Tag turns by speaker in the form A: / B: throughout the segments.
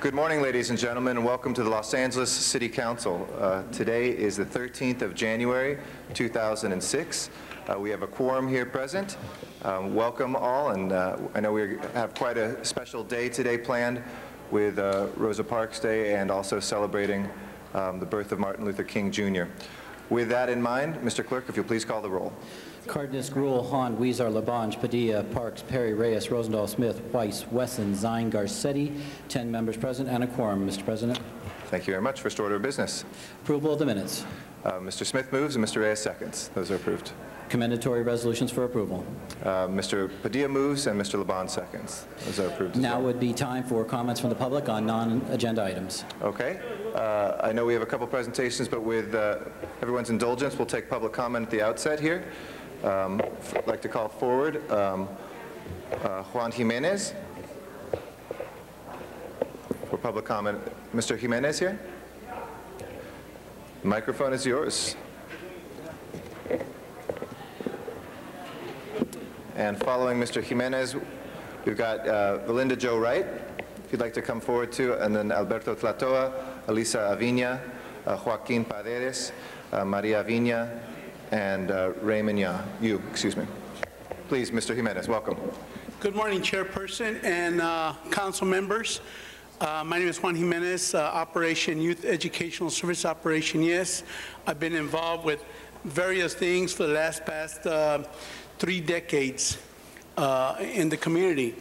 A: Good morning, ladies and gentlemen, and welcome to the Los Angeles City Council. Today is the 13th of January, 2006. We have a quorum here present. Welcome all, and I know we have quite a special day today planned with Rosa Parks Day and also celebrating the birth of Martin Luther King Jr. With that in mind, Mr. Clerk, if you'll please call the roll.
B: Cardenas, Gruel, Hahn, Weezer, Labange, Padilla, Parks, Perry, Reyes, Rosendahl, Smith, Weiss, Wesson, Zine, Garcetti. 10 members present and a quorum, Mr. President.
A: Thank you very much. First order of business.
B: Approval of the minutes.
A: Mr. Smith moves and Mr. Reyes seconds. Those are approved.
B: Commendatory resolutions for approval.
A: Mr. Padilla moves and Mr. Labange seconds. Those are approved as
B: Now
A: well.
B: would be time for comments from the public on non-agenda items.
A: Okay. I know we have a couple presentations, but with everyone's indulgence, we'll take public comment at the outset here. I'd like to call forward Juan Jimenez for public comment. Mr. Jimenez here? The microphone is yours. And following Mr. Jimenez, we've got Valinda Jo Wright, if you'd like to come forward too, and then Alberto Tlatoa, Elisa Avina, Joaquin Paredes, Maria Avina, and Raymond Yu, excuse me. Please, Mr. Jimenez, welcome.
C: Good morning, Chairperson and Council members. My name is Juan Jimenez, Operation Youth Educational Service Operation Yes. I've been involved with various things for the past 3 decades in the community.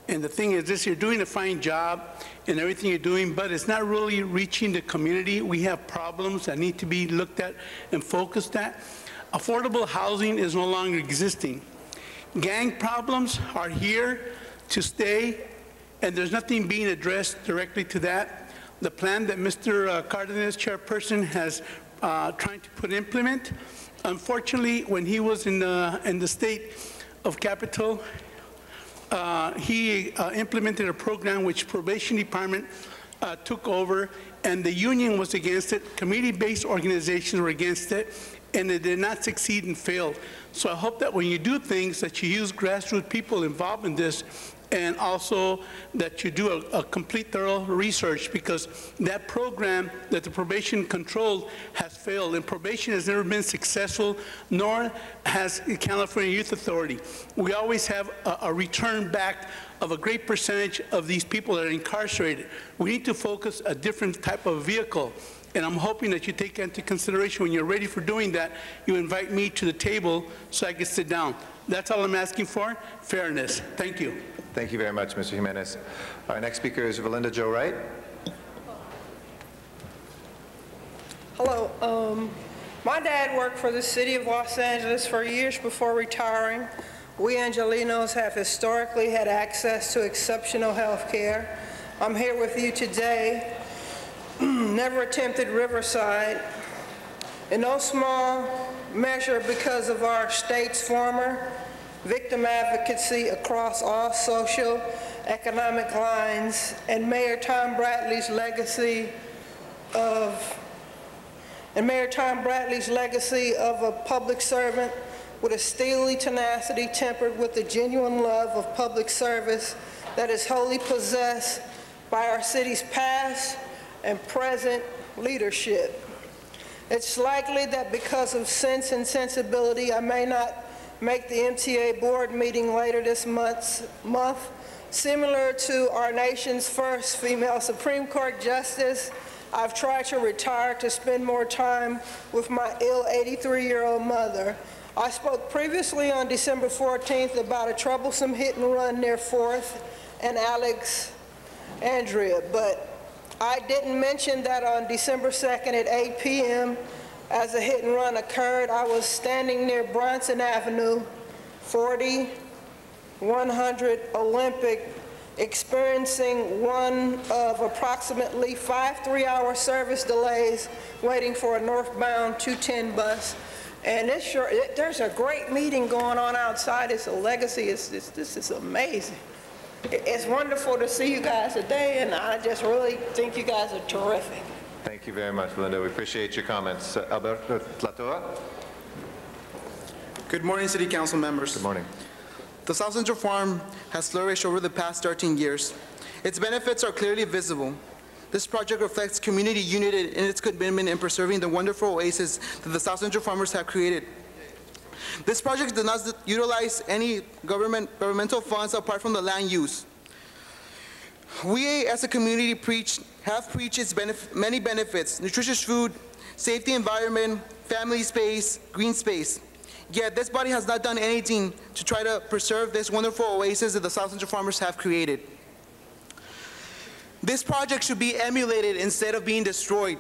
C: And the thing is this, you're doing a fine job in everything you're doing, but it's not really reaching the community. We have problems that need to be looked at and focused at. Affordable housing is no longer existing. Gang problems are here to stay, and there's nothing being addressed directly to that. The plan that Mr. Cardenas, Chairperson, has trying to implement, unfortunately, when he was in the state of Capitol, he implemented a program which Probation Department took over, and the union was against it. Community-based organizations were against it, and it did not succeed and failed. So I hope that when you do things, that you use grassroots people involved in this, and also that you do a complete thorough research, because that program that the probation controlled has failed, and probation has never been successful, nor has California Youth Authority. We always have a return back of a great percentage of these people that are incarcerated. We need to focus a different type of vehicle. And I'm hoping that you take into consideration when you're ready for doing that, you invite me to the table so I can sit down. That's all I'm asking for, fairness. Thank you.
A: Thank you very much, Mr. Jimenez. Our next speaker is Valinda Jo Wright.
D: Hello. My dad worked for the city of Los Angeles for years before retiring. We Angelinos have historically had access to exceptional health care. I'm here with you today. Never attempted Riverside, in no small measure because of our state's former victim advocacy across all social, economic lines, and Mayor Tom Bradley's legacy of a public servant with a steely tenacity tempered with the genuine love of public service that is wholly possessed by our city's past and present leadership. It's likely that because of sense and sensibility, I may not make the MTA board meeting later this month. Similar to our nation's first female Supreme Court justice, I've tried to retire to spend more time with my ill 83-year-old mother. I spoke previously on December 14th about a troublesome hit and run near 4th and Alexandria, but I didn't mention that on December 2nd at 8 p.m. as a hit and run occurred. I was standing near Bronson Avenue, 4100 Olympic, experiencing one of approximately 5 3-hour service delays waiting for a northbound 210 bus. And there's a great meeting going on outside. It's a legacy. This is amazing. It's wonderful to see you guys today, and I just really think you guys are terrific.
A: Thank you very much, Valinda. We appreciate your comments. Alberto Tlatoa.
E: Good morning, City Council members.
A: Good morning.
E: The South Central Farm has flourished over the past 13 years, Its benefits are clearly visible. This project reflects community unity in its commitment in preserving the wonderful oasis that the South Central farmers have created. This project does not utilize any governmental funds apart from the land use. We as a community have preached its many benefits: nutritious food, safety environment, family space, green space. Yet this body has not done anything to try to preserve this wonderful oasis that the South Central farmers have created. This project should be emulated instead of being destroyed.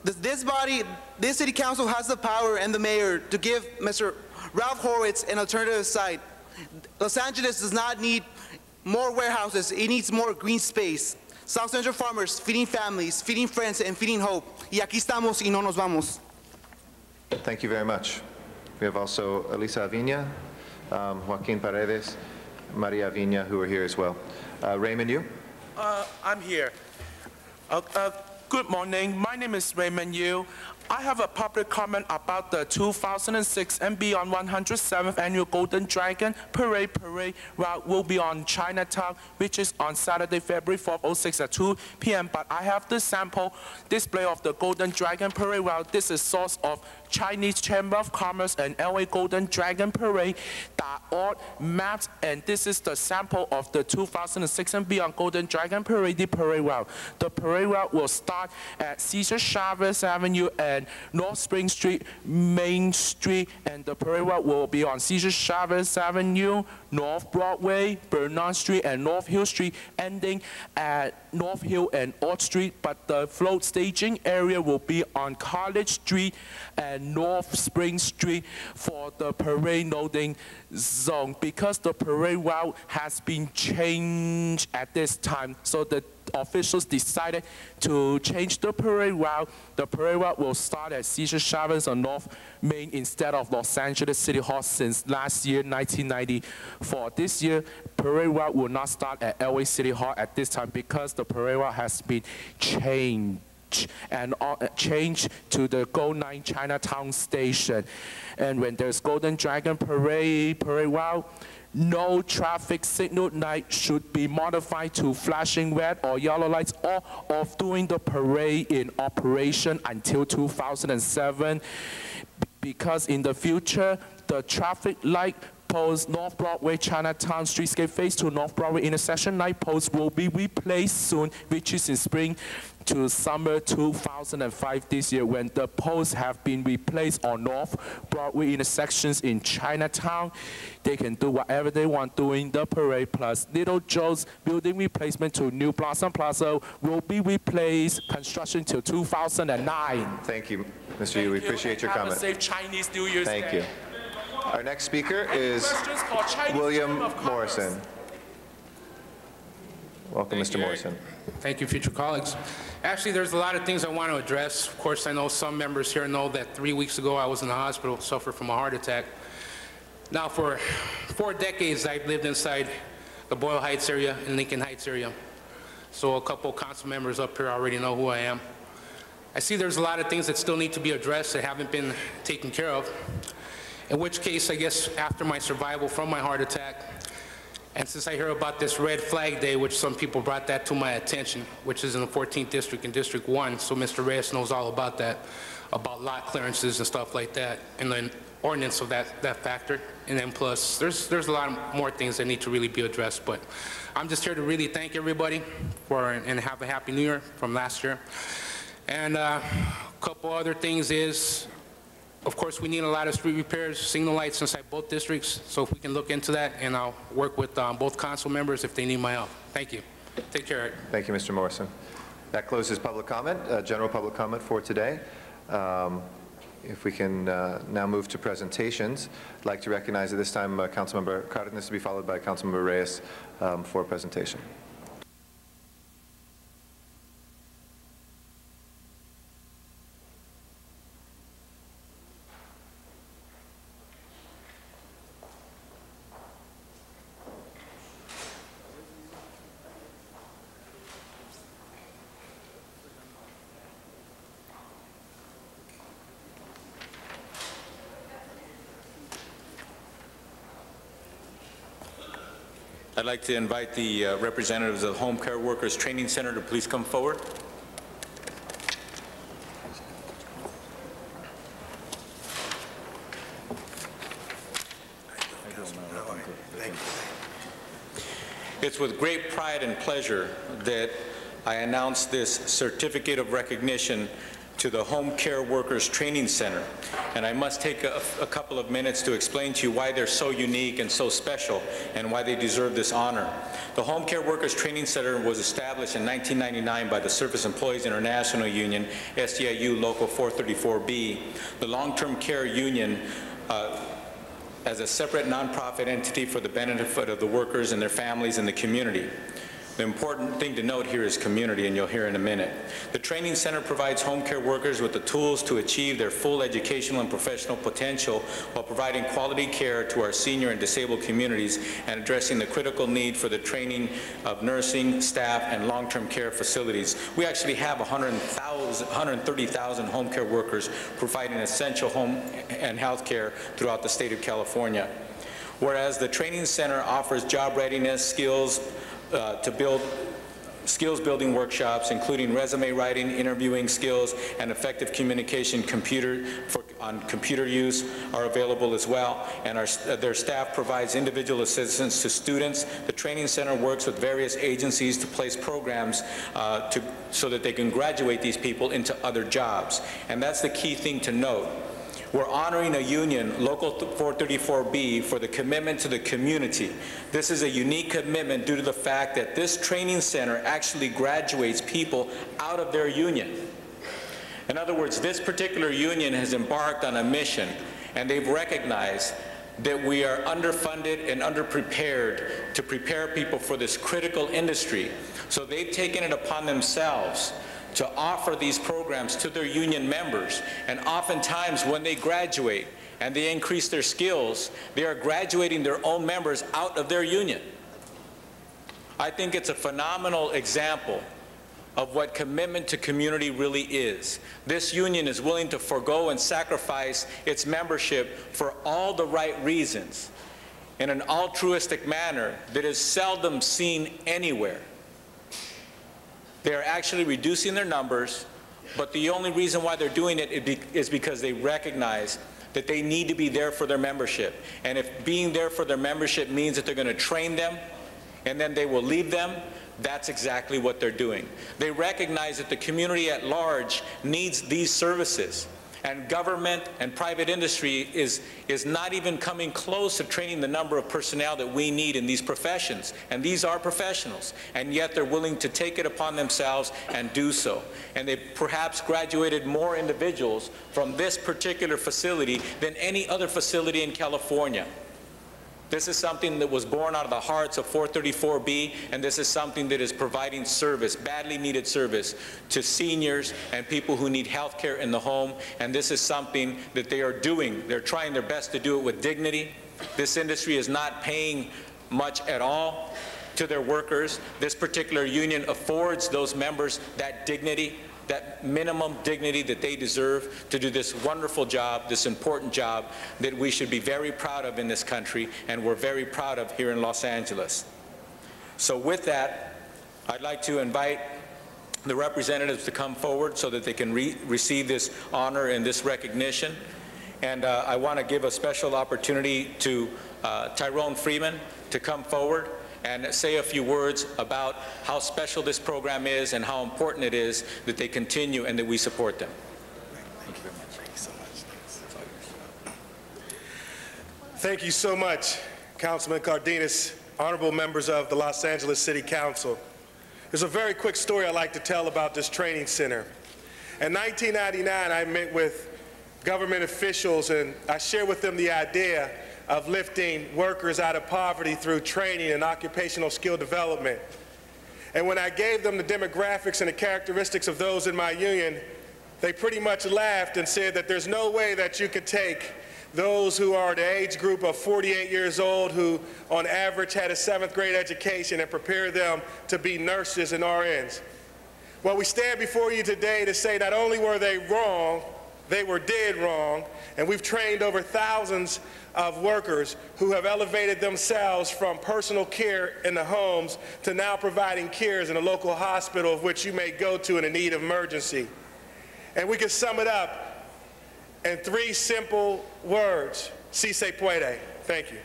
E: This city council has the power and the mayor to give Mr. Ralph Horowitz an alternative site. Los Angeles does not need more warehouses, it needs more green space. South Central farmers feeding families, feeding friends, and feeding hope. Y aquí estamos y no nos vamos.
A: Thank you very much. We have also Elisa Avina, Joaquin Paredes, Maria Avina, who are here as well. Raymond, you?
F: I'm here. Good morning. My name is Raymond Yu. I have a public comment about the 2006 and beyond 107th Annual Golden Dragon Parade route will be on Chinatown, which is on Saturday, February 4th, 06 at 2 p.m. But I have the sample display of the Golden Dragon Parade route. This is source of Chinese Chamber of Commerce and LA Golden Dragon Parade.org maps, and this is the sample of the 2006 and beyond Golden Dragon Parade, the parade route. The parade route will start at Cesar Chavez Avenue and North Spring Street, Main Street, and the parade route will be on Cesar Chavez Avenue, North Broadway, Bernard Street, and North Hill Street, ending at North Hill and Ord Street, but the float staging area will be on College Street and North Spring Street for the parade loading zone. Because the parade route has been changed at this time, so the officials decided to change the parade route. The parade route will start at Cesar Chavez on North Main instead of Los Angeles City Hall since last year, 1994. This year, parade route will not start at LA City Hall at this time because the parade route has been changed and changed to the Go 9 Chinatown station. And when there's Golden Dragon parade route, no traffic signal light should be modified to flashing red or yellow lights or of doing the parade in operation until 2007, because in the future, the traffic light post North Broadway Chinatown Streetscape Phase 2 North Broadway intersection light post will be replaced soon, which is in spring to summer 2005 this year. When the posts have been replaced on North Broadway intersections in Chinatown, they can do whatever they want during the parade. Plus, Little Joe's building replacement to New Blossom Plaza will be replaced, construction till 2009.
A: Thank you, Mr. Yu. We appreciate your comment.
F: Have a safe Chinese New Year's Day.
A: Thank you. Our next speaker is William Morrison. Welcome, Mr. Morrison.
G: Thank you, future colleagues. Actually, there's a lot of things I want to address. Of course, I know some members here know that 3 weeks ago I was in the hospital, suffered from a heart attack. Now, for 4 decades, I've lived inside the Boyle Heights area and Lincoln Heights area. So a couple council members up here already know who I am. I see there's a lot of things that still need to be addressed that haven't been taken care of. In which case, I guess after my survival from my heart attack, and since I hear about this Red Flag Day, which some people brought that to my attention, which is in the 14th District in District 1, so Mr. Reyes knows all about that, about lot clearances and stuff like that, and then ordinance of that factor. And then plus, there's a lot more things that need to really be addressed, but I'm just here to really thank everybody and have a Happy New Year from last year. And a couple other things is, of course, we need a lot of street repairs, signal lights inside both districts, so if we can look into that, and I'll work with both council members if they need my help. Thank you. Take care.
A: Thank you, Mr. Morrison. That closes public comment, general public comment for today. If we can now move to presentations, I'd like to recognize at this time Councilmember Cardenas to be followed by Councilmember Reyes for a presentation.
H: I'd like to invite the representatives of the Home Care Workers Training Center to please come forward. It's with great pride and pleasure that I announce this certificate of recognition to the Home Care Workers Training Center. And I must take a couple of minutes to explain to you why they're so unique and so special and why they deserve this honor. The Home Care Workers Training Center was established in 1999 by the Service Employees International Union, SEIU Local 434B, the Long-Term Care Union, as a separate nonprofit entity for the benefit of the workers and their families and the community. The important thing to note here is community, and you'll hear in a minute. The training center provides home care workers with the tools to achieve their full educational and professional potential while providing quality care to our senior and disabled communities and addressing the critical need for the training of nursing, staff, and long-term care facilities. We actually have 130,000 home care workers providing essential home and health care throughout the state of California. Whereas the training center offers job readiness, skills building workshops, including resume writing, interviewing skills, and effective communication on computer use are available as well. And their staff provides individual assistance to students. The training center works with various agencies to place programs so that they can graduate these people into other jobs. And that's the key thing to note. We're honoring a union, Local 434B, for the commitment to the community. This is a unique commitment due to the fact that this training center actually graduates people out of their union. In other words, this particular union has embarked on a mission, and they've recognized that we are underfunded and underprepared to prepare people for this critical industry. So they've taken it upon themselves to offer these programs to their union members. And oftentimes when they graduate and they increase their skills, they are graduating their own members out of their union. I think it's a phenomenal example of what commitment to community really is. This union is willing to forego and sacrifice its membership for all the right reasons in an altruistic manner that is seldom seen anywhere. They are actually reducing their numbers, but the only reason why they're doing it is because they recognize that they need to be there for their membership. And if being there for their membership means that they're going to train them and then they will leave them, that's exactly what they're doing. They recognize that the community at large needs these services. And government and private industry is not even coming close to training the number of personnel that we need in these professions. And these are professionals. And yet they're willing to take it upon themselves and do so. And they've perhaps graduated more individuals from this particular facility than any other facility in California. This is something that was born out of the hearts of 434B, and this is something that is providing service, badly needed service, to seniors and people who need health care in the home. And this is something that they are doing. They're trying their best to do it with dignity. This industry is not paying much at all to their workers. This particular union affords those members that dignity, that minimum dignity that they deserve to do this wonderful job, this important job that we should be very proud of in this country, and we're very proud of here in Los Angeles. So with that, I'd like to invite the representatives to come forward so that they can receive this honor and this recognition. And I want to give a special opportunity to Tyrone Freeman to come forward and say a few words about how special this program is and how important it is that they continue and that we support them. Thank you very much. Thank you so much.
I: Thank you so much, Councilman Cardenas, honorable members of the Los Angeles City Council. There's a very quick story I'd like to tell about this training center. In 1999, I met with government officials and I shared with them the idea of lifting workers out of poverty through training and occupational skill development. And when I gave them the demographics and the characteristics of those in my union, they pretty much laughed and said that there's no way that you could take those who are the age group of 48 years old who on average had a 7th grade education and prepare them to be nurses and RNs. Well, we stand before you today to say not only were they wrong, they were dead wrong, and we've trained over thousands of workers who have elevated themselves from personal care in the homes to now providing cares in a local hospital of which you may go to in a need of emergency. And we can sum it up in 3 simple words: si se puede. Thank you.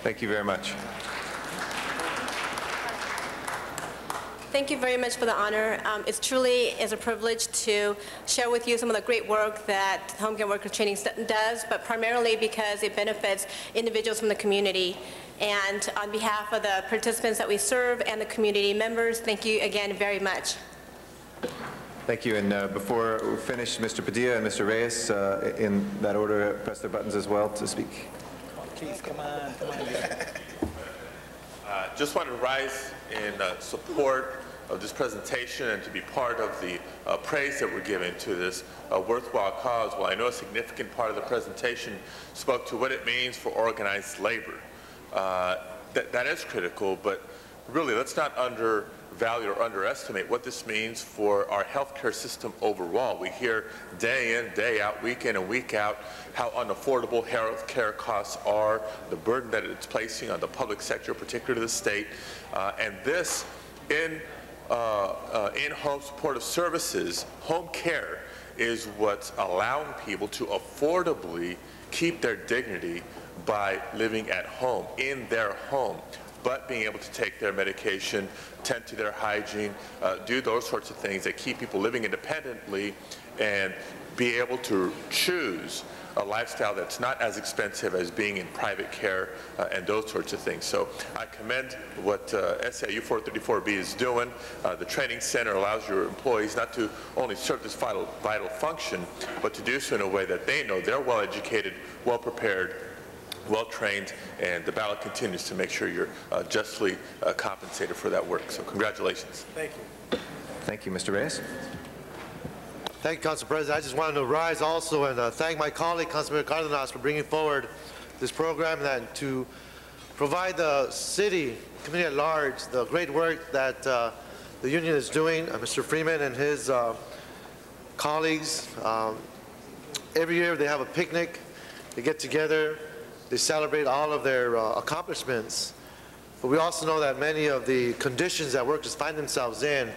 A: Thank you very much.
J: Thank you very much for the honor. It truly is a privilege to share with you some of the great work that Home Care Worker Training does, but primarily because it benefits individuals from the community. And on behalf of the participants that we serve and the community members, thank you again very much.
A: Thank you. And before we finish, Mr. Padilla and Mr. Reyes, in that order, press their buttons as well to speak.
B: Please, come on.
K: Just want to rise in support of this presentation and to be part of the praise that we're giving to this worthwhile cause. Well, I know a significant part of the presentation spoke to what it means for organized labor. That is critical, but really let's not undervalue or underestimate what this means for our healthcare system overall. We hear day in, day out, week in and week out, how unaffordable healthcare costs are, the burden that it's placing on the public sector, particularly the state, and this in-home supportive services, home care, is what's allowing people to affordably keep their dignity by living at home, in their home, but being able to take their medication, tend to their hygiene, do those sorts of things that keep people living independently and be able to choose a lifestyle that's not as expensive as being in private care and those sorts of things. So I commend what SEIU 434B is doing. The training center allows your employees not to only serve this vital function, but to do so in a way that they know they're well educated, well prepared, well trained, and the ballot continues to make sure you're justly compensated for that work. So congratulations.
I: Thank you.
A: Thank you, Mr. Reyes.
L: Thank you, Council President. I just wanted to rise also and thank my colleague, Councilman Cardenas, for bringing forward this program and to provide the city, community at large, the great work that the union is doing. Mr. Freeman and his colleagues, every year they have a picnic, they get together, they celebrate all of their accomplishments. But we also know that many of the conditions that workers find themselves in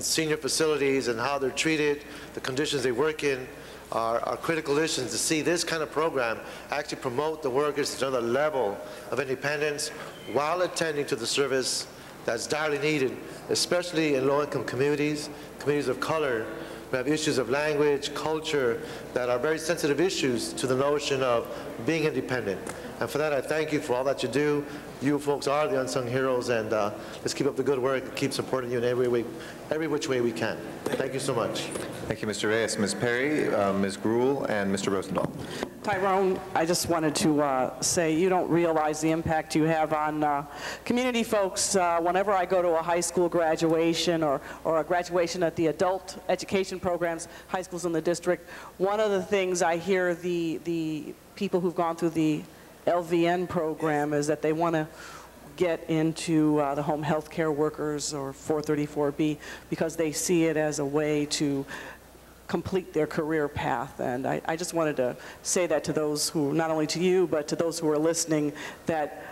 L: senior facilities and how they're treated, the conditions they work in are critical issues. To see this kind of program actually promote the workers to another level of independence while attending to the service that's direly needed, especially in low-income communities, communities of color. We have issues of language, culture, that are very sensitive issues to the notion of being independent. And for that, I thank you for all that you do. You folks are the unsung heroes, and let's keep up the good work and keep supporting you in every which way we can. Thank you so much.
A: Thank you, Mr. Reyes. Ms. Perry, Ms. Gruhl, and Mr. Rosendahl.
M: Tyrone, I just wanted to say you don't realize the impact you have on community folks. Whenever I go to a high school graduation or a graduation at the adult education programs, high schools in the district, one of the things I hear the people who've gone through the LVN program is that they want to get into the home health care workers or 434B because they see it as a way to complete their career path. And I just wanted to say that to those who, not only to you, but to those who are listening, that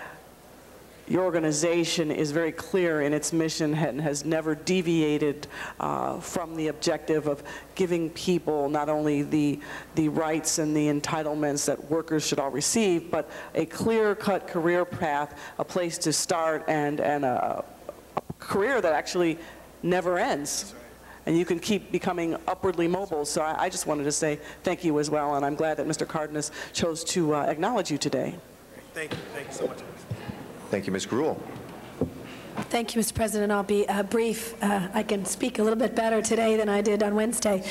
M: your organization is very clear in its mission and has never deviated from the objective of giving people not only the rights and the entitlements that workers should all receive, but a clear-cut career path, a place to start, and a career that actually never ends. And you can keep becoming upwardly mobile. So I just wanted to say thank you as well, and I'm glad that Mr. Cardenas chose to acknowledge you today.
I: Thank you. Thank you so much.
A: Thank you, Ms. Gruhl.
N: Thank you, Mr. President. I'll be brief. I can speak a little bit better today than I did on Wednesday.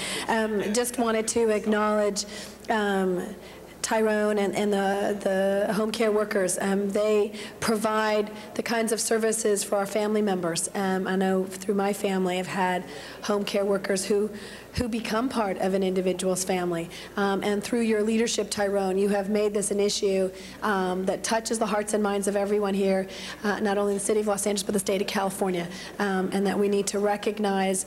N: Just wanted to acknowledge Tyrone and the home care workers. They provide the kinds of services for our family members. I know through my family I've had home care workers who who become part of an individual's family. And through your leadership, Tyrone, you have made this an issue that touches the hearts and minds of everyone here, not only in the city of Los Angeles, but the state of California, and that we need to recognize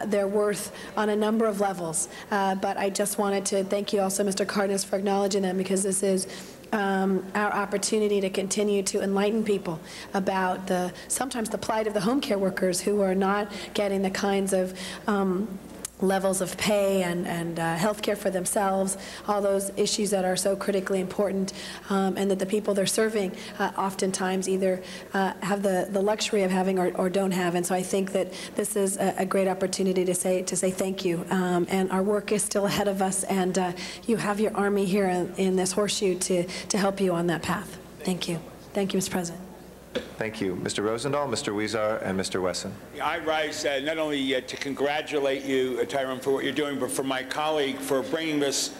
N: their worth on a number of levels. But I just wanted to thank you also, Mr. Cardenas, for acknowledging them, because this is our opportunity to continue to enlighten people about sometimes the plight of the home care workers who are not getting the kinds of levels of pay and health care for themselves, all those issues that are so critically important, and that the people they're serving oftentimes either have the luxury of having or don't have. And so I think that this is a great opportunity to say thank you. And our work is still ahead of us, and you have your army here in this horseshoe to help you on that path. Thank you. Thank you, Mr. President.
A: Thank you. Mr. Rosendahl, Mr. Huizar, and Mr. Wesson.
O: I rise not only to congratulate you, Tyrone, for what you're doing, but for my colleague for bringing this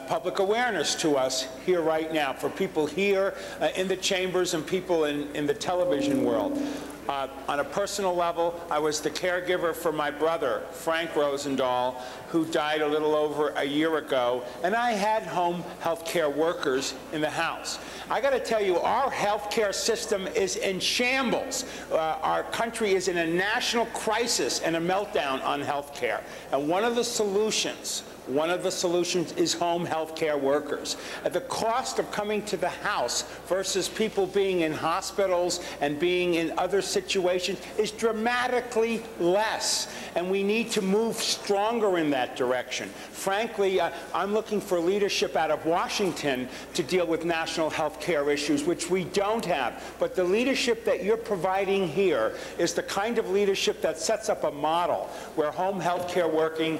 O: public awareness to us here right now, for people here in the chambers and people in the television world. On a personal level, I was the caregiver for my brother, Frank Rosendahl, who died a little over a year ago, and I had home health care workers in the house. I got to tell you, our health care system is in shambles. Our country is in a national crisis and a meltdown on health care. And one of the solutions is home health care workers. The cost of coming to the house versus people being in hospitals and being in other situations is dramatically less, and we need to move stronger in that direction. Frankly, I'm looking for leadership out of Washington to deal with national health care issues, which we don't have. But the leadership that you're providing here is the kind of leadership that sets up a model where home health care working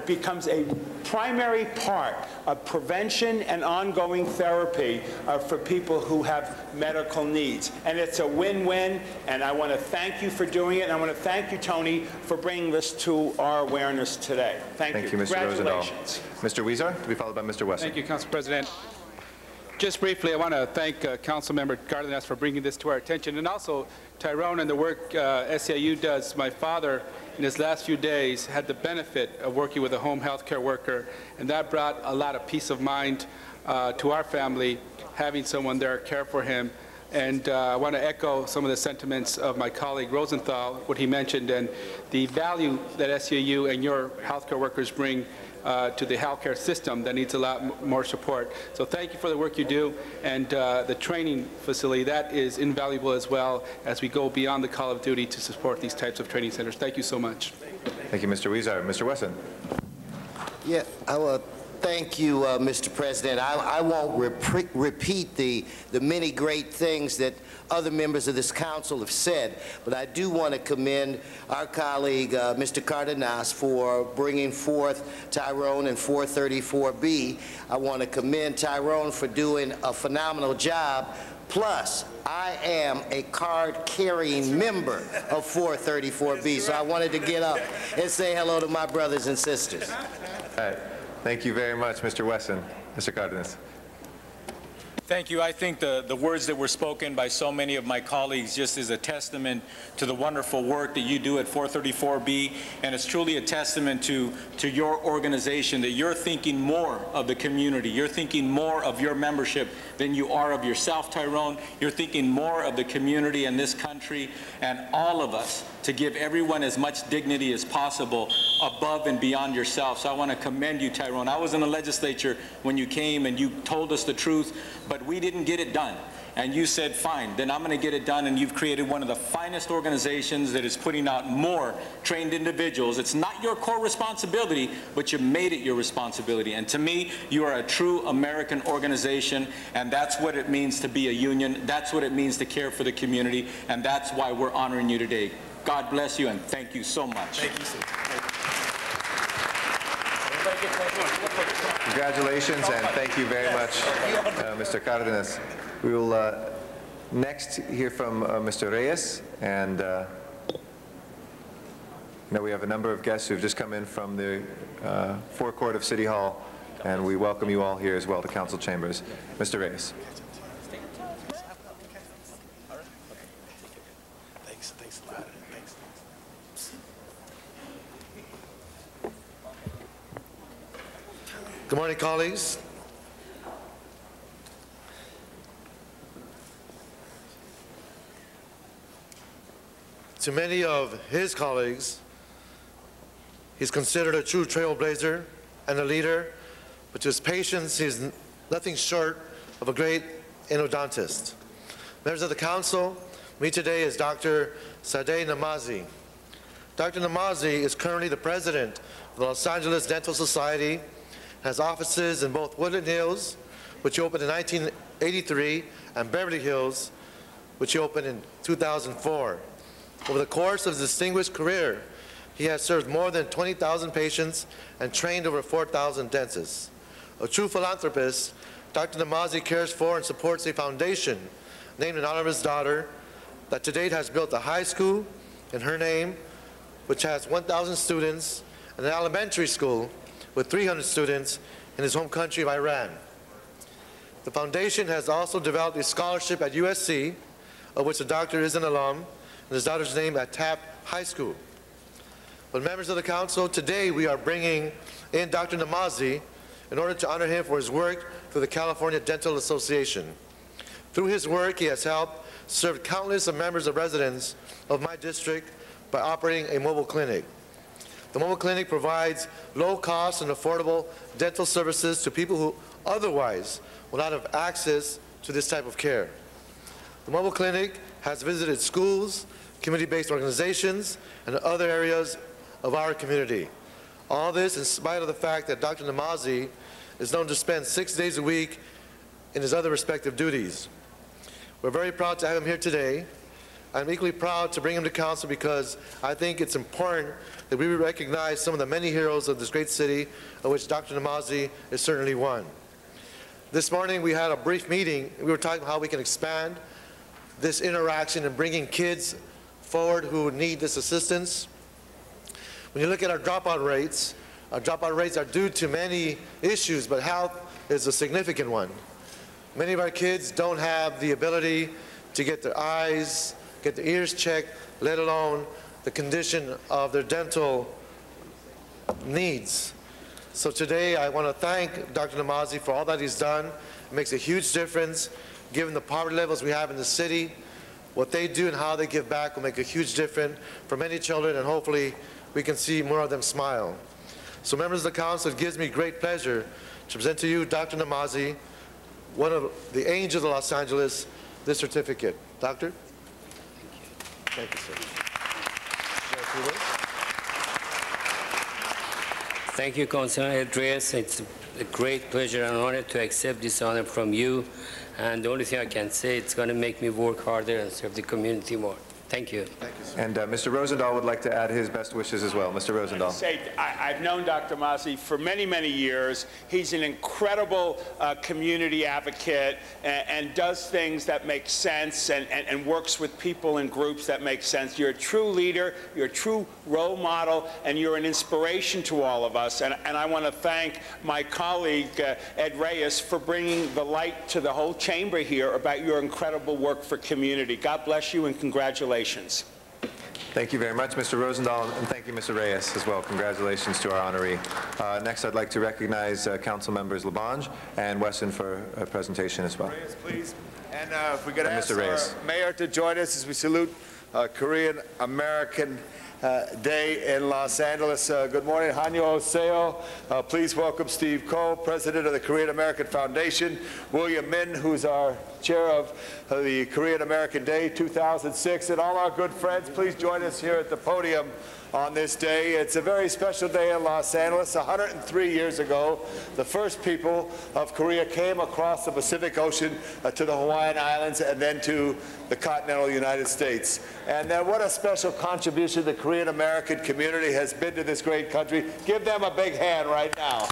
O: becomes a primary part of prevention and ongoing therapy for people who have medical needs. And it's a win-win, and I want to thank you for doing it, and I want to thank you, Tony, for bringing this to our awareness today. Thank you.
A: Mr. Rosendahl. Mr. Huizar, to be followed by Mr. Wesson.
P: Thank you, Council President. Just briefly, I want to thank Councilmember Cardenas for bringing this to our attention, and also Tyrone and the work SEIU does. My father, in his last few days, had the benefit of working with a home health care worker, and that brought a lot of peace of mind to our family, having someone there care for him. And I want to echo some of the sentiments of my colleague Rosenthal, what he mentioned, and the value that SEIU and your healthcare workers bring to the healthcare system that needs a lot more support. So thank you for the work you do, and the training facility, that is invaluable as well as we go beyond the call of duty to support these types of training centers. Thank you so much.
A: Thank you, Mr. Huizar. Mr. Wesson.
Q: Yeah, I will. Thank you, Mr. President. I won't repeat the many great things that other members of this council have said, but I do want to commend our colleague, Mr. Cardenas, for bringing forth Tyrone and 434B. I want to commend Tyrone for doing a phenomenal job. Plus, I am a card-carrying member of 434B, so I wanted to get up and say hello to my brothers and sisters.
A: All right. Thank you very much, Mr. Wesson. Mr. Cardenas.
H: Thank you. I think the words that were spoken by so many of my colleagues just is a testament to the wonderful work that you do at 434B, and it's truly a testament to your organization, that you're thinking more of the community. You're thinking more of your membership than you are of yourself, Tyrone. You're thinking more of the community and this country and all of us to give everyone as much dignity as possible above and beyond yourself. So I want to commend you, Tyrone. I was in the legislature when you came and you told us the truth, but we didn't get it done. And you said, fine, then I'm going to get it done, and you've created one of the finest organizations that is putting out more trained individuals. It's not your core responsibility, but you made it your responsibility. And to me, you are a true American organization, and that's what it means to be a union. That's what it means to care for the community, and that's why we're honoring you today. God bless you, and thank you so much.
A: Thank you, sir. Congratulations, and thank you very much, Mr. Cardenas. We will next hear from Mr. Reyes, and we have a number of guests who have just come in from the forecourt of City Hall, and we welcome you all here as well to council chambers. Mr. Reyes.
L: Good morning, colleagues. To many of his colleagues, he's considered a true trailblazer and a leader, but to his patients, he's nothing short of a great endodontist. Members of the council, me today is Dr. Sadeh Namazi. Dr. Namazi is currently the president of the Los Angeles Dental Society, has offices in both Woodland Hills, which opened in 1983, and Beverly Hills, which opened in 2004. Over the course of his distinguished career, he has served more than 20,000 patients and trained over 4,000 dentists. A true philanthropist, Dr. Namazi cares for and supports a foundation named in honor of his daughter that to date has built a high school in her name, which has 1,000 students, and an elementary school with 300 students in his home country of Iran. The foundation has also developed a scholarship at USC, of which the doctor is an alum, and his daughter's name at Taft High School. But members of the council, today we are bringing in Dr. Namazi in order to honor him for his work through the California Dental Association. Through his work, he has helped serve countless of members of residents of my district by operating a mobile clinic. The mobile clinic provides low-cost and affordable dental services to people who otherwise will not have access to this type of care. The mobile clinic has visited schools, community-based organizations, and other areas of our community. All this in spite of the fact that Dr. Namazi is known to spend 6 days a week in his other respective duties. We're very proud to have him here today. I'm equally proud to bring him to council because I think it's important that we recognize some of the many heroes of this great city, of which Dr. Namazi is certainly one. This morning we had a brief meeting. We were talking about how we can expand this interaction and bringing kids forward who need this assistance. When you look at our dropout rates are due to many issues, but health is a significant one. Many of our kids don't have the ability to get their eyes, get their ears checked, let alone the condition of their dental needs. So today I want to thank Dr. Namazi for all that he's done. It makes a huge difference given the poverty levels we have in the city. What they do and how they give back will make a huge difference for many children, and hopefully we can see more of them smile. So members of the council, it gives me great pleasure to present to you Dr. Namazi, one of the angels of Los Angeles, this certificate. Doctor? Thank you, sir.
R: Thank you, Councilman Reyes. It's a great pleasure and honor to accept this honor from you. And the only thing I can say, it's going to make me work harder and serve the community more. Thank you.
L: Thank you, sir.
A: And Mr. Rosendahl would like to add his best wishes as well. Mr. Rosendahl.
O: I've known Dr. Namazi for many, many years. He's an incredible community advocate and does things that make sense and works with people and groups that make sense. You're a true leader, you're a true role model, and you're an inspiration to all of us. And I want to thank my colleague, Ed Reyes, for bringing the light to the whole chamber here about your incredible work for community. God bless you and congratulations.
A: Thank you very much, Mr. Rosendahl, and thank you, Mr. Reyes, as well. Congratulations to our honoree. Next, I'd like to recognize Council Members Labange and Wesson for a presentation as well.
S: Reyes, please. And if we could ask
A: Mr. Reyes.
S: our mayor to join us as we salute Korean American Day in Los Angeles. Good morning, Hanyo Seo. Please welcome Steve Ko, President of the Korean American Foundation, William Min, who's our chair of the Korean American Day 2006, and all our good friends. Please join us here at the podium on this day. It's a very special day in Los Angeles. 103 years ago, the first people of Korea came across the Pacific Ocean to the Hawaiian Islands and then to the continental United States. And what a special contribution the Korean American community has been to this great country. Give them a big hand right now.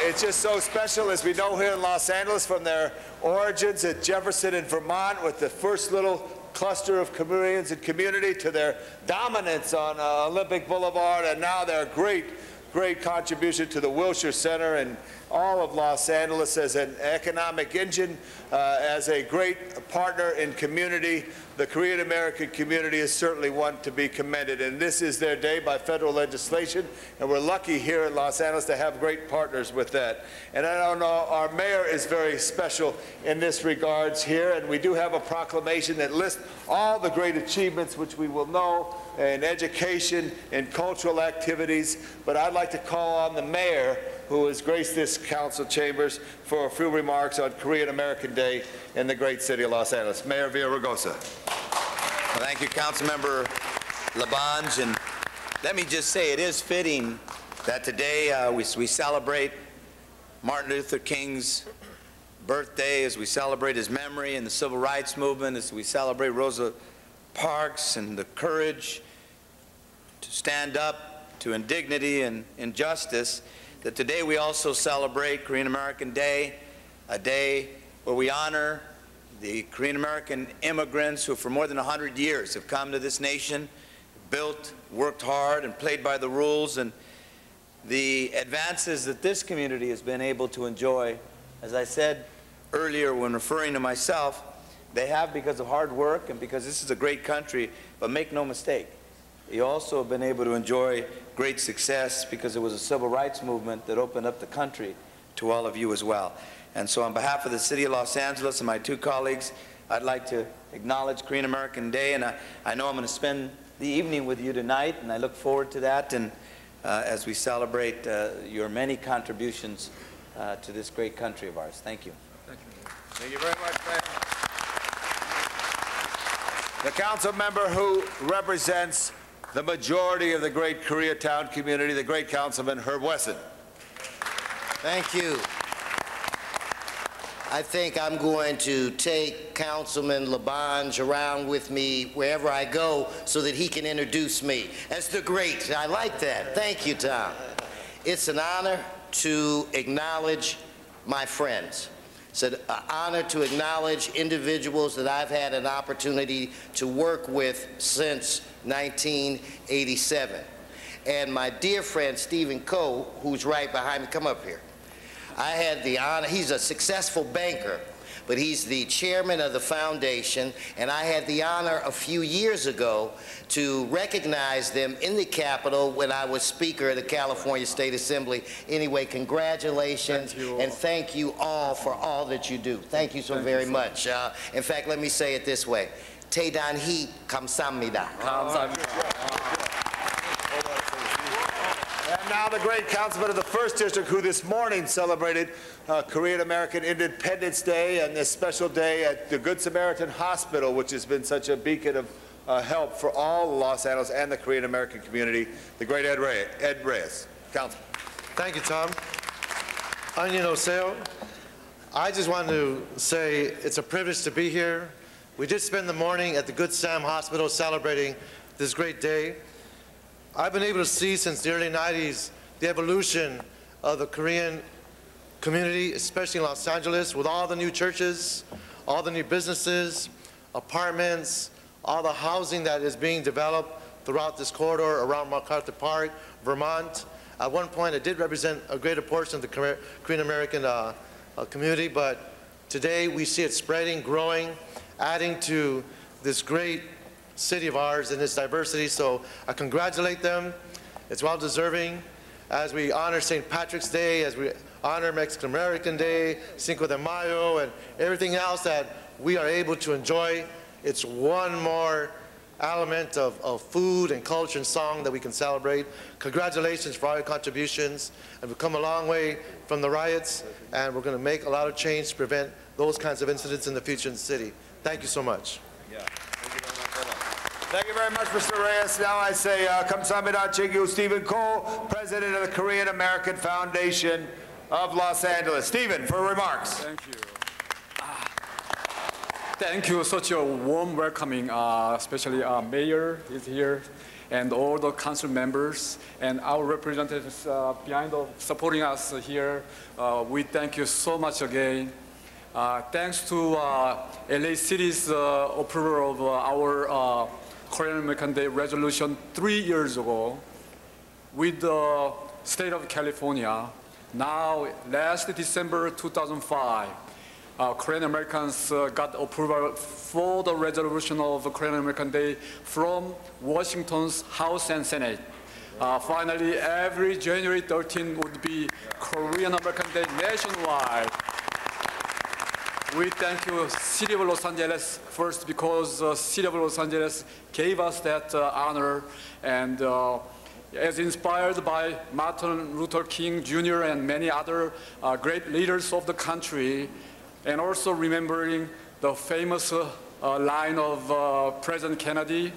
S: It's just so special, as we know here in Los Angeles, from their origins at Jefferson in Vermont with the first little cluster of Koreans and community to their dominance on Olympic Boulevard, and now their great contribution to the Wilshire Center and all of Los Angeles as an economic engine, as a great partner in community. The Korean American community is certainly one to be commended, and this is their day by federal legislation, and we're lucky here in Los Angeles to have great partners with that. And I don't know, our mayor is very special in this regards here, and we do have a proclamation that lists all the great achievements which we will know in education and cultural activities, but I'd like to call on the mayor, who has graced this council chambers, for a few remarks on Korean American Day in the great city of Los Angeles. Mayor Villaraigosa.
T: Well, thank you, Councilmember Labange. And let me just say, it is fitting that today we celebrate Martin Luther King's birthday, as we celebrate his memory and the civil rights movement, as we celebrate Rosa Parks and the courage to stand up to indignity and injustice, that today we also celebrate Korean American Day, a day where we honor the Korean American immigrants who for more than 100 years have come to this nation, built, worked hard, and played by the rules, and the advances that this community has been able to enjoy, as I said earlier when referring to myself, they have because of hard work and because this is a great country, but make no mistake, you also have been able to enjoy great success because it was a civil rights movement that opened up the country to all of you as well. And so on behalf of the City of Los Angeles and my two colleagues, I'd like to acknowledge Korean American Day, and I know I'm going to spend the evening with you tonight, and I look forward to that, and as we celebrate your many contributions to this great country of ours. Thank you.
S: Thank you very much, Mayor. The council member who represents the majority of the great Koreatown community, the great Councilman Herb Wesson.
Q: Thank you. I think I'm going to take Councilman Labange around with me wherever I go so that he can introduce me as the great. I like that. Thank you, Tom. It's an honor to acknowledge my friends. It's an honor to acknowledge individuals that I've had an opportunity to work with since 1987. And my dear friend Stephen Coe, who's right behind me, come up here. I had the honor, he's a successful banker, but he's the chairman of the foundation, and I had the honor a few years ago to recognize them in the Capitol when I was Speaker of the California State Assembly. Anyway, congratulations, and thank you all for all that you do. Thank you so very much. In fact, let me say it this way. 대단히 감사합니다.
S: And now the great councilman of the 1st District, who this morning celebrated Korean American Independence Day and this special day at the Good Samaritan Hospital, which has been such a beacon of help for all Los Angeles and the Korean American community, the great Ed Reyes. Councilman.
L: Thank you, Tom. 안녕하세요. I just want to say it's a privilege to be here. We did spend the morning at the Good Sam Hospital celebrating this great day. I've been able to see since the early 90s the evolution of the Korean community, especially in Los Angeles, with all the new churches, all the new businesses, apartments, all the housing that is being developed throughout this corridor around MacArthur Park, Vermont. At one point, it did represent a greater portion of the Korean American community, but today we see it spreading, growing, adding to this great city of ours and its diversity. So I congratulate them. It's well deserving. As we honor St. Patrick's Day, as we honor Mexican American Day, Cinco de Mayo, and everything else that we are able to enjoy, it's one more element of food and culture and song that we can celebrate. Congratulations for all your contributions. And we've come a long way from the riots, and we're going to make a lot of change to prevent those kinds of incidents in the future in the city. Thank you so much.
S: Yeah. Thank you very much, Mr. Reyes. Now I say, 감사합니다, Chingyu Stephen Coe, President of the Korean American Foundation of Los Angeles. Stephen, for remarks.
U: Thank you. Thank you, such a warm welcoming, especially Mayor is here, and all the council members, and our representatives behind supporting us here. We thank you so much again. Thanks to LA City's approval of our Korean American Day resolution 3 years ago, with the state of California, Now, last December 2005, Korean Americans got approval for the resolution of Korean American Day from Washington's House and Senate. Finally, every January 13 would be Korean American Day nationwide. We thank you, City of Los Angeles, first because City of Los Angeles gave us that honor, and as inspired by Martin Luther King Jr. and many other great leaders of the country, and also remembering the famous line of President Kennedy,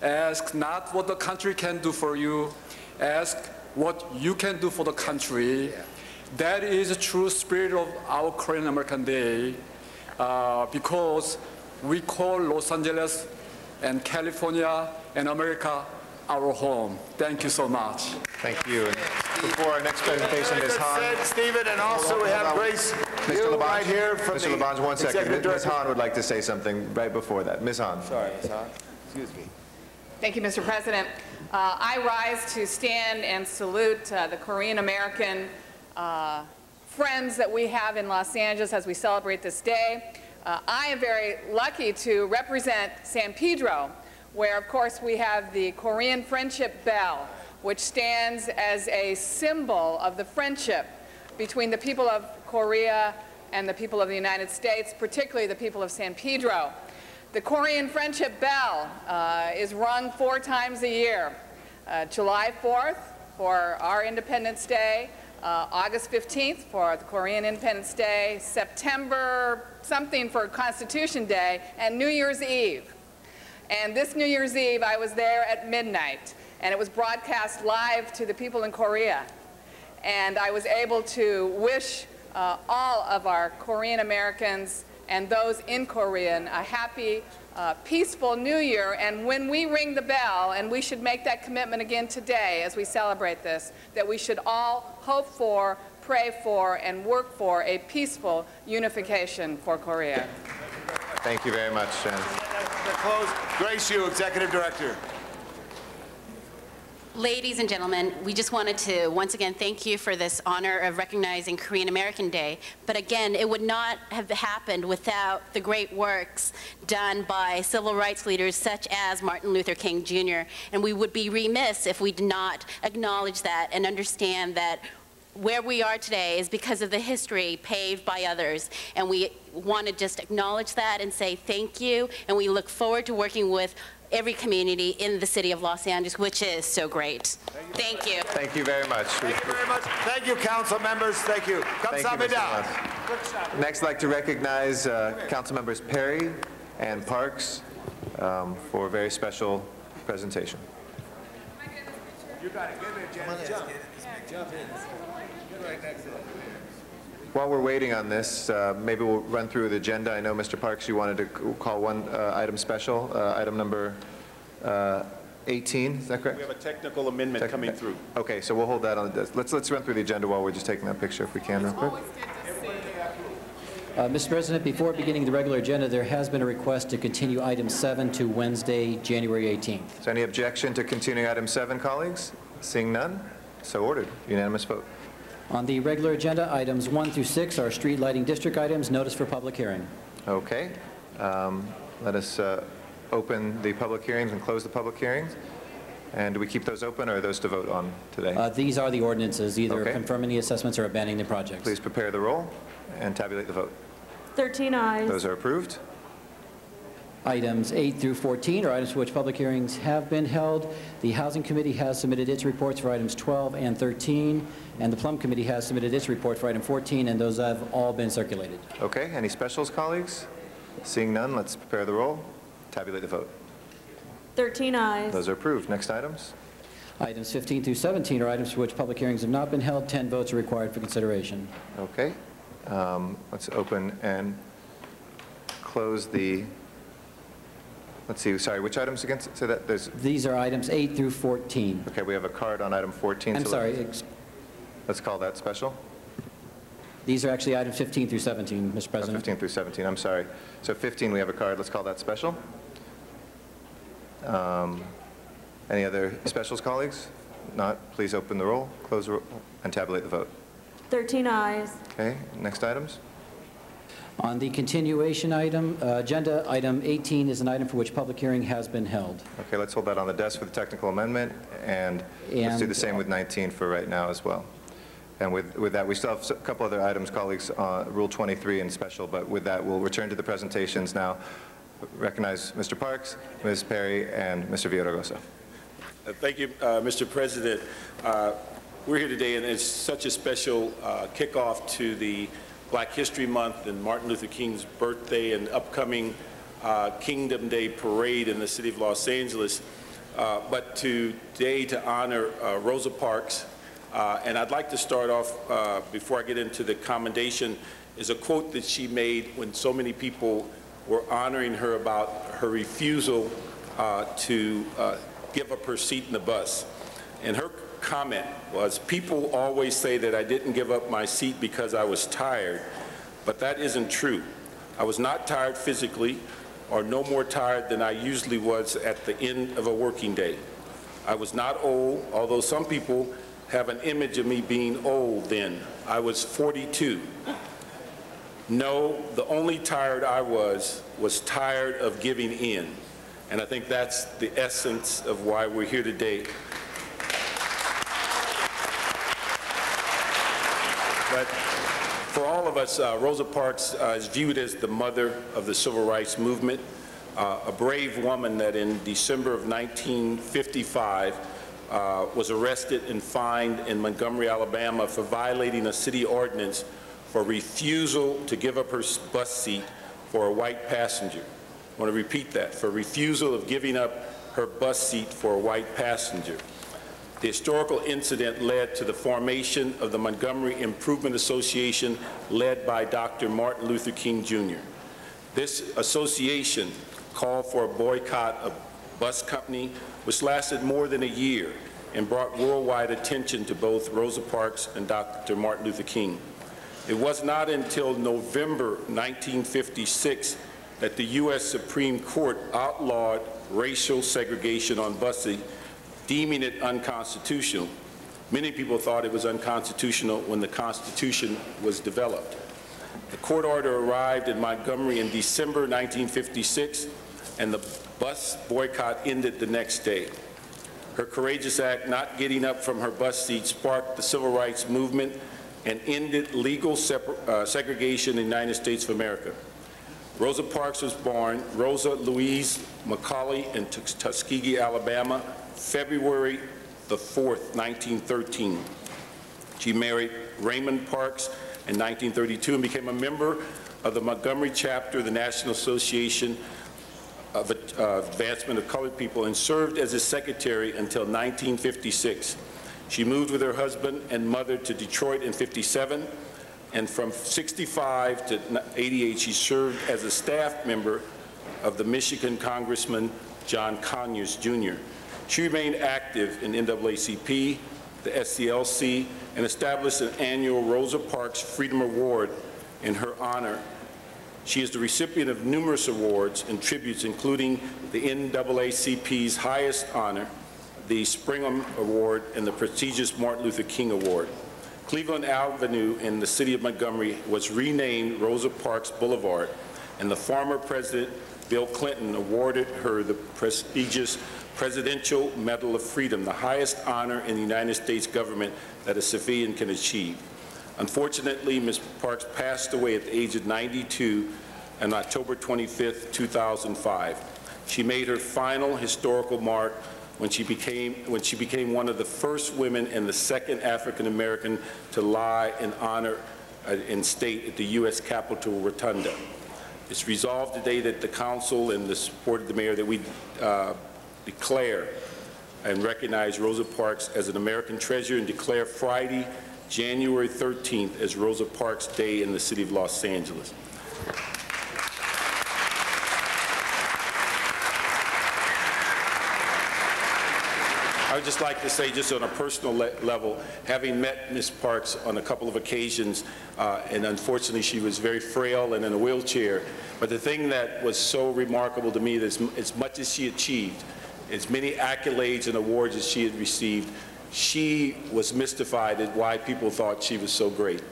U: ask not what the country can do for you, ask what you can do for the country. That is the true spirit of our Korean American Day, because we call Los Angeles and California and America our home. Thank you so much.
A: Thank you. And before our next presentation, Ms. Han.
S: Stephen, and also we have Grace
A: Mr. Labange,
S: right here from
A: Mr. Labange, one second.
S: Executive
A: Ms.
S: Director.
A: Han would like to say something right before that. Ms. Han.
S: Sorry, Ms. Han. Excuse me.
C: Thank you, Mr. President. I rise to stand and salute the Korean American friends that we have in Los Angeles as we celebrate this day. I am very lucky to represent San Pedro, where, of course, we have the Korean Friendship Bell, which stands as a symbol of the friendship between the people of Korea and the people of the United States, particularly the people of San Pedro. The Korean Friendship Bell is rung 4 times a year. July 4th for our Independence Day, August 15th for the Korean Independence Day, September something for Constitution Day, and New Year's Eve. And this New Year's Eve, I was there at midnight, and it was broadcast live to the people in Korea. And I was able to wish all of our Korean Americans and those in Korea a happy, peaceful New Year. And when we ring the bell, and we should make that commitment again today as we celebrate this, that we should all hope for, pray for, and work for a peaceful unification for Korea.
A: Thank you very much.
S: To close, Grace Yu, Executive Director.
V: Ladies and gentlemen, we just wanted to once again thank you for this honor of recognizing Korean American Day. But again, it would not have happened without the great works done by civil rights leaders such as Martin Luther King Jr. And we would be remiss if we did not acknowledge that and understand that where we are today is because of the history paved by others. And we want to just acknowledge that and say thank you. And we look forward to working with every community in the city of Los Angeles, which is so great. Thank you.
A: Thank you very much.
S: Thank you very much. Thank you, council members. Thank you.
A: Thank you, Mr. Lutz. Next, I'd like to recognize council members Perry and Parks for a very special presentation.
S: You got it. Get it, Jen. Jump in. Get right next to it.
A: While we're waiting on this, maybe we'll run through the agenda. I know, Mr. Parks, you wanted to call one item special, item number 18, is that correct?
W: We have a technical amendment coming through.
A: Okay, so we'll hold that on the desk. Let's run through the agenda while we're just taking that picture if we can real quick.
B: Mr. President, before beginning the regular agenda, there has been a request to continue item 7 to Wednesday, January 18th.
A: Is there any objection to continuing item 7, colleagues? Seeing none, so ordered. Unanimous vote.
B: On the regular agenda, items 1 through 6 are street lighting district items, notice for public hearing.
A: Okay. Let us open the public hearings and close the public hearings. And do we keep those open, or are those to vote on today?
B: These are the ordinances, either confirming the assessments or abandoning the projects.
A: Please prepare the roll and tabulate the vote.
X: 13 ayes.
A: Those are approved.
B: Items 8 through 14 are items for which public hearings have been held. The Housing Committee has submitted its reports for items 12 and 13, and the Plum Committee has submitted its report for item 14, and those have all been circulated.
A: Okay, any specials, colleagues? Seeing none, let's prepare the roll, tabulate the vote.
X: 13 ayes.
A: Those are approved. Next items.
B: Items 15 through 17 are items for which public hearings have not been held. 10 votes are required for consideration.
A: Okay. Let's open and close the, let's see, sorry, which items again? So that there's.
B: These are items 8 through 14.
A: Okay, we have a card on item 14.
B: I'm
A: so
B: sorry.
A: Let's call that special.
B: These are actually items 15 through 17, Mr. President.
A: 15 through 17, I'm sorry. So 15, we have a card. Let's call that special. Any other specials, colleagues? Not, please open the roll, close the roll, and tabulate the vote.
X: 13 ayes.
A: Okay, next items?
B: On the continuation item, agenda item 18 is an item for which public hearing has been held.
A: Okay, let's hold that on the desk for the technical amendment, and let's do the same with 19 for right now as well. And with that, we still have a couple other items, colleagues, Rule 23 and special, but with that, we'll return to the presentations now. Recognize Mr. Parks, Ms. Perry, and Mr. Villaraigosa.
O: Thank you, Mr. President. We're here today, and it's such a special kickoff to the Black History Month and Martin Luther King's birthday and upcoming Kingdom Day parade in the city of Los Angeles. But today to honor Rosa Parks, and I'd like to start off, before I get into the commendation, is a quote that she made when so many people were honoring her about her refusal to give up her seat in the bus. And her comment was, people always say that I didn't give up my seat because I was tired, but that isn't true. I was not tired physically, or no more tired than I usually was at the end of a working day. I was not old, although some people have an image of me being old then. I was 42. No, the only tired I was tired of giving in. And I think that's the essence of why we're here today. But for all of us, Rosa Parks is viewed as the mother of the civil rights movement, a brave woman that in December of 1955 was arrested and fined in Montgomery, Alabama for violating a city ordinance for refusal to give up her bus seat for a white passenger. I want to repeat that, for refusal of giving up her bus seat for a white passenger. The historical incident led to the formation of the Montgomery Improvement Association, led by Dr. Martin Luther King Jr. This association called for a boycott of bus company, which lasted more than a year and brought worldwide attention to both Rosa Parks and Dr. Martin Luther King. It was not until November 1956 that the U.S. Supreme Court outlawed racial segregation on busing, deeming it unconstitutional. Many people thought it was unconstitutional when the Constitution was developed. The court order arrived in Montgomery in December 1956, and the bus boycott ended the next day. Her courageous act, not getting up from her bus seat, sparked the civil rights movement and ended legal segregation in the United States of America. Rosa Parks was born Rosa Louise McCauley in Tuskegee, Alabama, February the 4th, 1913. She married Raymond Parks in 1932 and became a member of the Montgomery chapter of the National Association of Advancement of Colored People and served as his secretary until 1956. She moved with her husband and mother to Detroit in '57, and from '65 to '88, she served as a staff member of the Michigan Congressman John Conyers, Jr. She remained active in NAACP, the SCLC, and established an annual Rosa Parks Freedom Award in her honor. She is the recipient of numerous awards and tributes, including the NAACP's highest honor, the Springham Award, and the prestigious Martin Luther King Award. Cleveland Avenue in the city of Montgomery was renamed Rosa Parks Boulevard, and the former President Bill Clinton awarded her the prestigious Presidential Medal of Freedom, the highest honor in the United States government that a civilian can achieve. Unfortunately, Ms. Parks passed away at the age of 92 on October 25th, 2005. She made her final historical mark when she became one of the first women and the second African American to lie in honor in state at the U.S. Capitol Rotunda. It's resolved today that the council and the support of the mayor that we declare and recognize Rosa Parks as an American treasure and declare Friday, January 13th as Rosa Parks Day in the city of Los Angeles. I would just like to say, just on a personal level, having met Ms. Parks on a couple of occasions, and unfortunately she was very frail and in a wheelchair, but the thing that was so remarkable to me is as much as she achieved, as many accolades and awards as she had received, she was mystified at why people thought she was so great.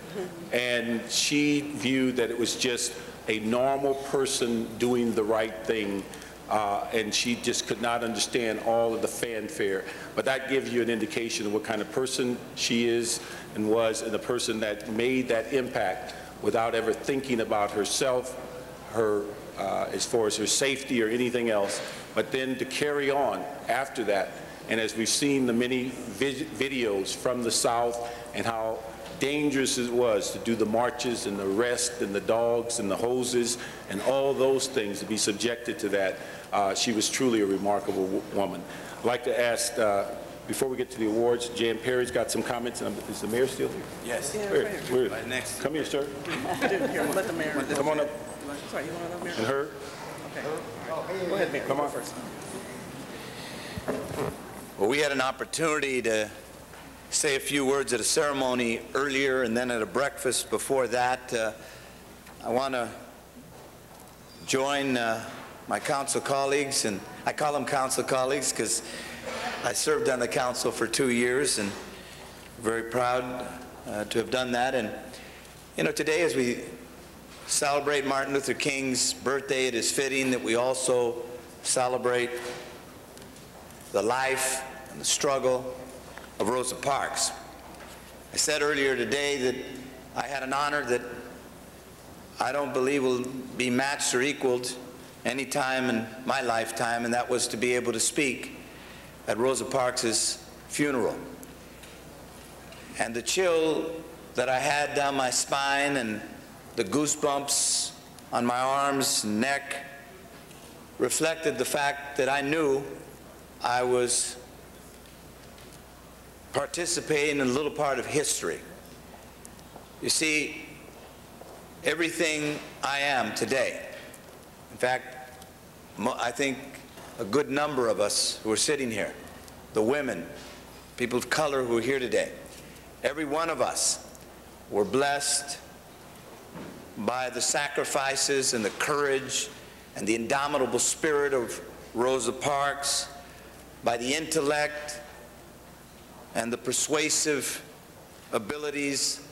O: And she viewed that it was just a normal person doing the right thing, and she just could not understand all of the fanfare. But that gives you an indication of what kind of person she is and was, and the person that made that impact without ever thinking about herself, her as far as her safety or anything else, but then to carry on after that. And as we've seen the many videos from the South and how dangerous it was to do the marches and the arrest and the dogs and the hoses and all those things, to be subjected to that, she was truly a remarkable woman. I'd like to ask, before we get to the awards, Jan Perry's got some comments. Is the mayor still here?
T: Yes.
O: Where?
T: Right next.
O: Come here, sir.
D: Let the mayor.
O: Come on up.
D: Sorry, you want to let the mayor?
O: And her?
D: Okay. Go ahead, Mayor.
O: Come on.
D: First.
T: Well, we had an opportunity to say a few words at a ceremony earlier and then at a breakfast before that. I want to join my council colleagues, and I call them council colleagues because I served on the council for 2 years and very proud to have done that. And you know, today as we celebrate Martin Luther King's birthday, it is fitting that we also celebrate the life and the struggle of Rosa Parks. I said earlier today that I had an honor that I don't believe will be matched or equaled any time in my lifetime, and that was to be able to speak at Rosa Parks' funeral. And the chill that I had down my spine and the goosebumps on my arms and neck reflected the fact that I knew I was participating in a little part of history. You see, everything I am today, in fact, I think a good number of us who are sitting here, the women, people of color who are here today, every one of us were blessed by the sacrifices and the courage and the indomitable spirit of Rosa Parks, by the intellect and the persuasive abilities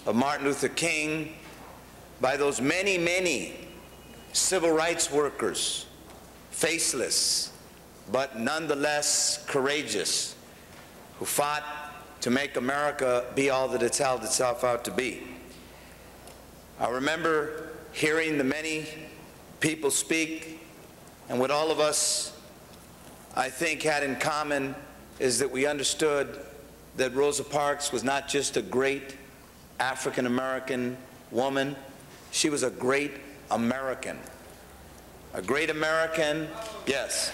T: of Martin Luther King, by those many, many civil rights workers, faceless, but nonetheless courageous, who fought to make America be all that it's held itself out to be. I remember hearing the many people speak, and what all of us, I think, had in common is that we understood that Rosa Parks was not just a great African-American woman, she was a great American. A great American, yes.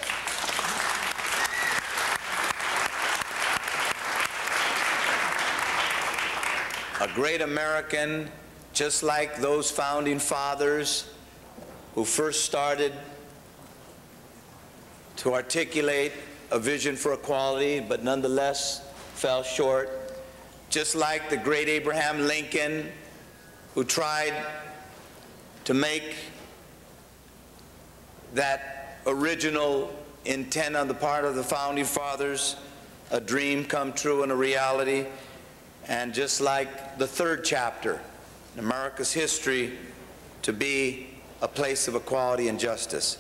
T: A great American, just like those founding fathers who first started to articulate a vision for equality, but nonetheless fell short. Just like the great Abraham Lincoln, who tried to make that original intent on the part of the founding fathers a dream come true and a reality. And just like the third chapter in America's history, to be a place of equality and justice.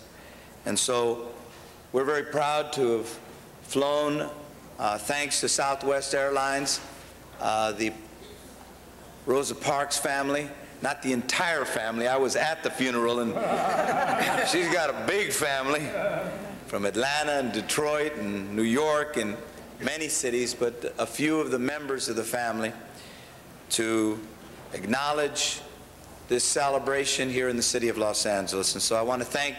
T: And so we're very proud to have flown, thanks to Southwest Airlines, the Rosa Parks family, not the entire family. I was at the funeral, and she's got a big family from Atlanta and Detroit and New York and many cities, but a few of the members of the family to acknowledge this celebration here in the city of Los Angeles. And so I want to thank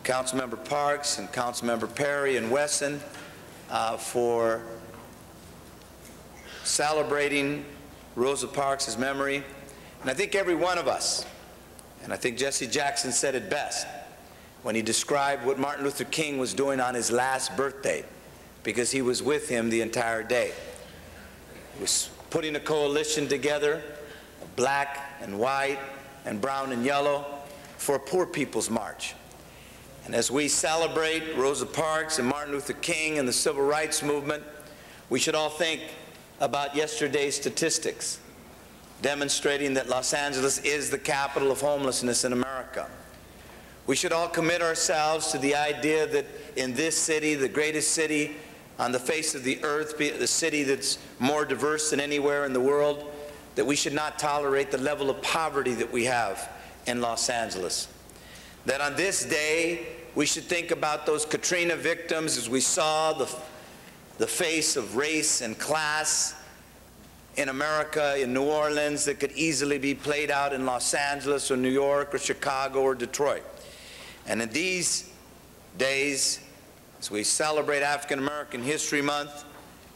T: Councilmember Parks and Councilmember Perry and Wesson for celebrating Rosa Parks' memory. And I think every one of us, and I think Jesse Jackson said it best when he described what Martin Luther King was doing on his last birthday, because he was with him the entire day. He was putting a coalition together, black and white and brown and yellow, for a poor people's march. And as we celebrate Rosa Parks and Martin Luther King and the civil rights movement, We should all think about yesterday's statistics demonstrating that Los Angeles is the capital of homelessness in America. We should all commit ourselves to the idea that in this city, the greatest city on the face of the earth, the city that's more diverse than anywhere in the world, that we should not tolerate the level of poverty that we have in Los Angeles. That on this day, we should think about those Katrina victims as we saw the face of race and class in America, in New Orleans, that could easily be played out in Los Angeles or New York or Chicago or Detroit. And in these days, as we celebrate African American History Month,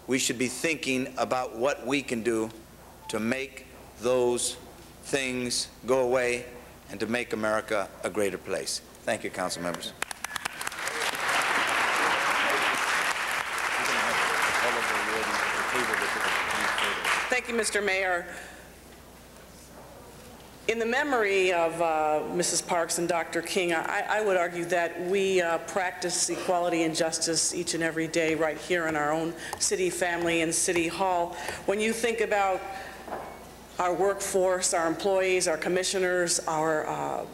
T: we should be thinking about what we can do to make those things go away and to make America a greater place. Thank you, council members.
D: Thank you, Mr. Mayor. In the memory of Mrs. Parks and Dr. King, I would argue that we practice equality and justice each and every day right here in our own city family and city hall. When you think about our workforce, our employees, our commissioners, our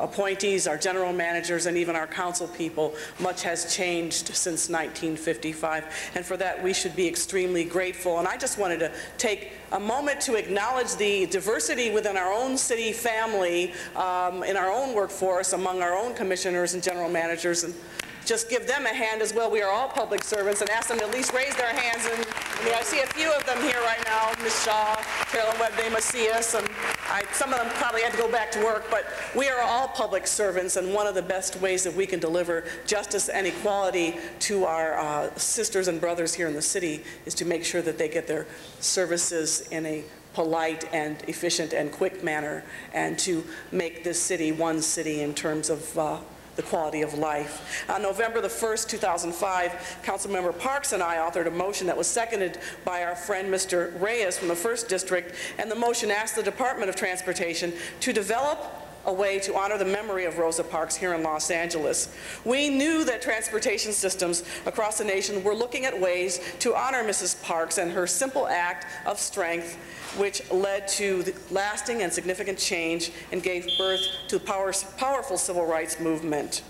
D: appointees, our general managers, and even our council people, much has changed since 1955. And for that, we should be extremely grateful. And I just wanted to take a moment to acknowledge the diversity within our own city family, in our own workforce, among our own commissioners and general managers, and just give them a hand as well. We are all public servants, and ask them to at least raise their hands. And I see a few of them here right now, Ms. Shaw, Carolyn Webb, they must see us, and some of them probably had to go back to work, but we are all public servants, and one of the best ways that we can deliver justice and equality to our sisters and brothers here in the city is to make sure that they get their services in a polite and efficient and quick manner, and to make this city one city in terms of the quality of life. On November the 1st, 2005, Councilmember Parks and I authored a motion that was seconded by our friend Mr. Reyes from the 1st District, and the motion asked the Department of Transportation to develop a way to honor the memory of Rosa Parks here in Los Angeles. We knew that transportation systems across the nation were looking at ways to honor Mrs. Parks and her simple act of strength, which led to the lasting and significant change and gave birth to the powerful civil rights movement.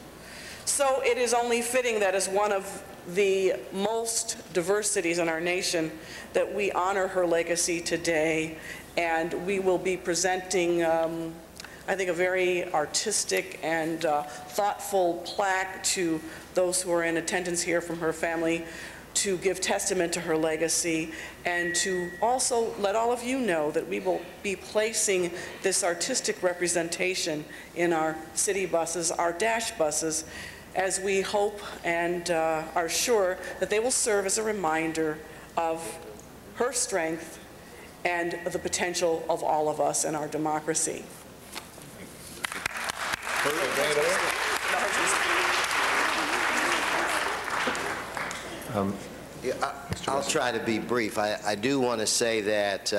D: So it is only fitting that as one of the most diverse cities in our nation that we honor her legacy today, and we will be presenting I think a very artistic and thoughtful plaque to those who are in attendance here from her family to give testament to her legacy, and to also let all of you know that we will be placing this artistic representation in our city buses, our dash buses, as we hope and are sure that they will serve as a reminder of her strength and the potential of all of us in our democracy.
Q: I'll try to be brief. I do want to say that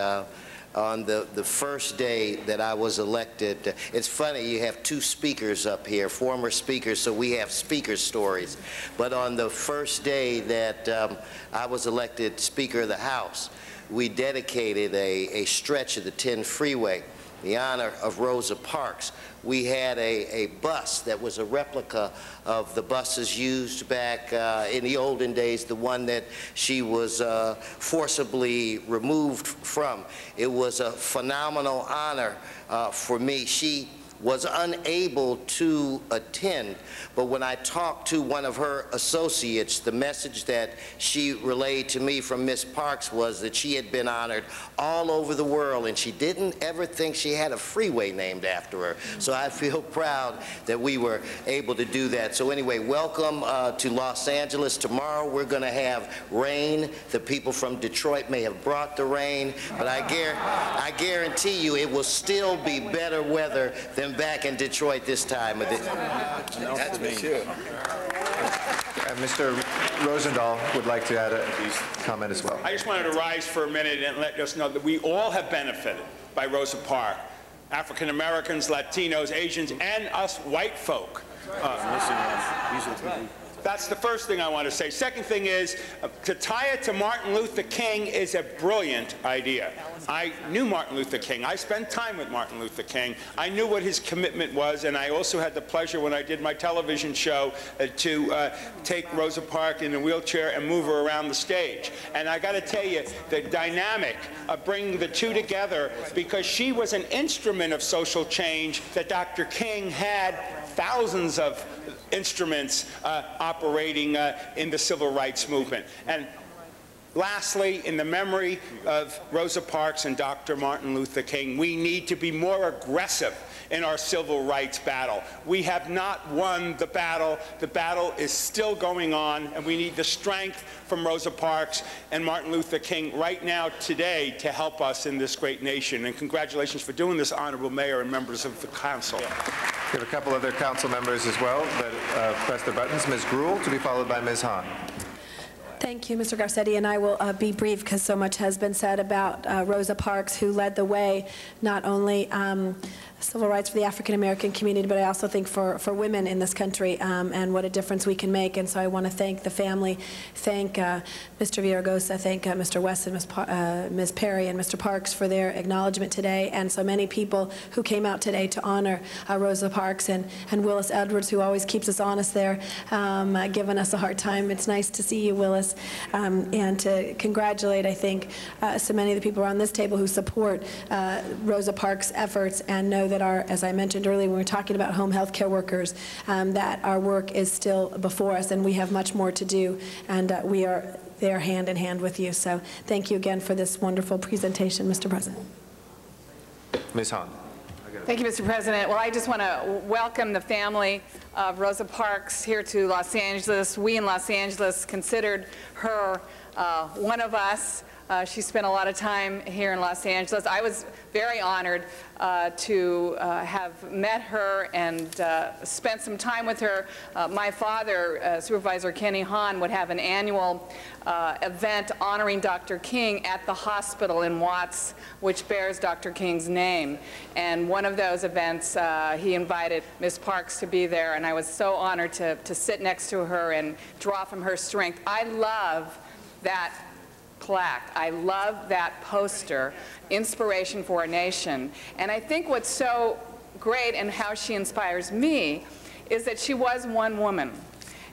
Q: on the first day that I was elected, it's funny, you have two speakers up here, former speakers, so we have speaker stories. But on the first day that I was elected Speaker of the House, we dedicated a stretch of the 10 freeway, the honor of Rosa Parks. We had a bus that was a replica of the buses used back in the olden days, the one that she was forcibly removed from. It was a phenomenal honor for me. She was unable to attend, but when I talked to one of her associates, the message that she relayed to me from Miss Parks was that she had been honored all over the world, and she didn't ever think she had a freeway named after her. So I feel proud that we were able to do that. So anyway, welcome to Los Angeles. Tomorrow we're going to have rain. The people from Detroit may have brought the rain, but I guarantee you it will still be better weather than back in Detroit this time of the
A: That's me. Mr. Rosendahl would like to add a comment as well.
O: I just wanted to rise for a minute and let us know that we all have benefited by Rosa Parks. African Americans, Latinos, Asians, and us white folk. That's the first thing I want to say. Second thing is, to tie it to Martin Luther King is a brilliant idea. I knew Martin Luther King. I spent time with Martin Luther King. I knew what his commitment was, and I also had the pleasure when I did my television show to take Rosa Parks in a wheelchair and move her around the stage. And I got to tell you, the dynamic of bringing the two together, because she was an instrument of social change that Dr. King had thousands of instruments operating in the civil rights movement. And lastly, in the memory of Rosa Parks and Dr. Martin Luther King, we need to be more aggressive in our civil rights battle. We have not won the battle. The battle is still going on, and we need the strength from Rosa Parks and Martin Luther King right now, today, to help us in this great nation. And congratulations for doing this, Honorable Mayor and members of the Council.
A: We have a couple other council members as well that press their buttons. Ms. Gruhl, to be followed by Ms. Hahn.
N: Thank you, Mr. Garcetti, and I will be brief because so much has been said about Rosa Parks, who led the way, not only civil rights for the African-American community, but I also think for women in this country, and what a difference we can make. And so I want to thank the family, thank Mr. Villaraigosa, thank Mr. Wesson, Ms. Perry, and Mr. Parks for their acknowledgement today, and so many people who came out today to honor Rosa Parks, and Willis Edwards, who always keeps us honest there, giving us a hard time. It's nice to see you, Willis, and to congratulate, I think, so many of the people around this table who support Rosa Parks' efforts and know that as I mentioned earlier when we were talking about home health care workers, that our work is still before us and we have much more to do, and we are there hand in hand with you. So thank you again for this wonderful presentation, Mr. President.
A: Ms. Hahn.
C: Thank you, Mr. President. Well, I just want to welcome the family of Rosa Parks here to Los Angeles. We in Los Angeles considered her one of us. She spent a lot of time here in Los Angeles. I was very honored to have met her and spent some time with her. My father, Supervisor Kenny Hahn, would have an annual event honoring Dr. King at the hospital in Watts, which bears Dr. King's name. And one of those events, he invited Ms. Parks to be there, and I was so honored to sit next to her and draw from her strength. I love that plaque. I love that poster, Inspiration for a Nation. And I think what's so great and how she inspires me is that she was one woman.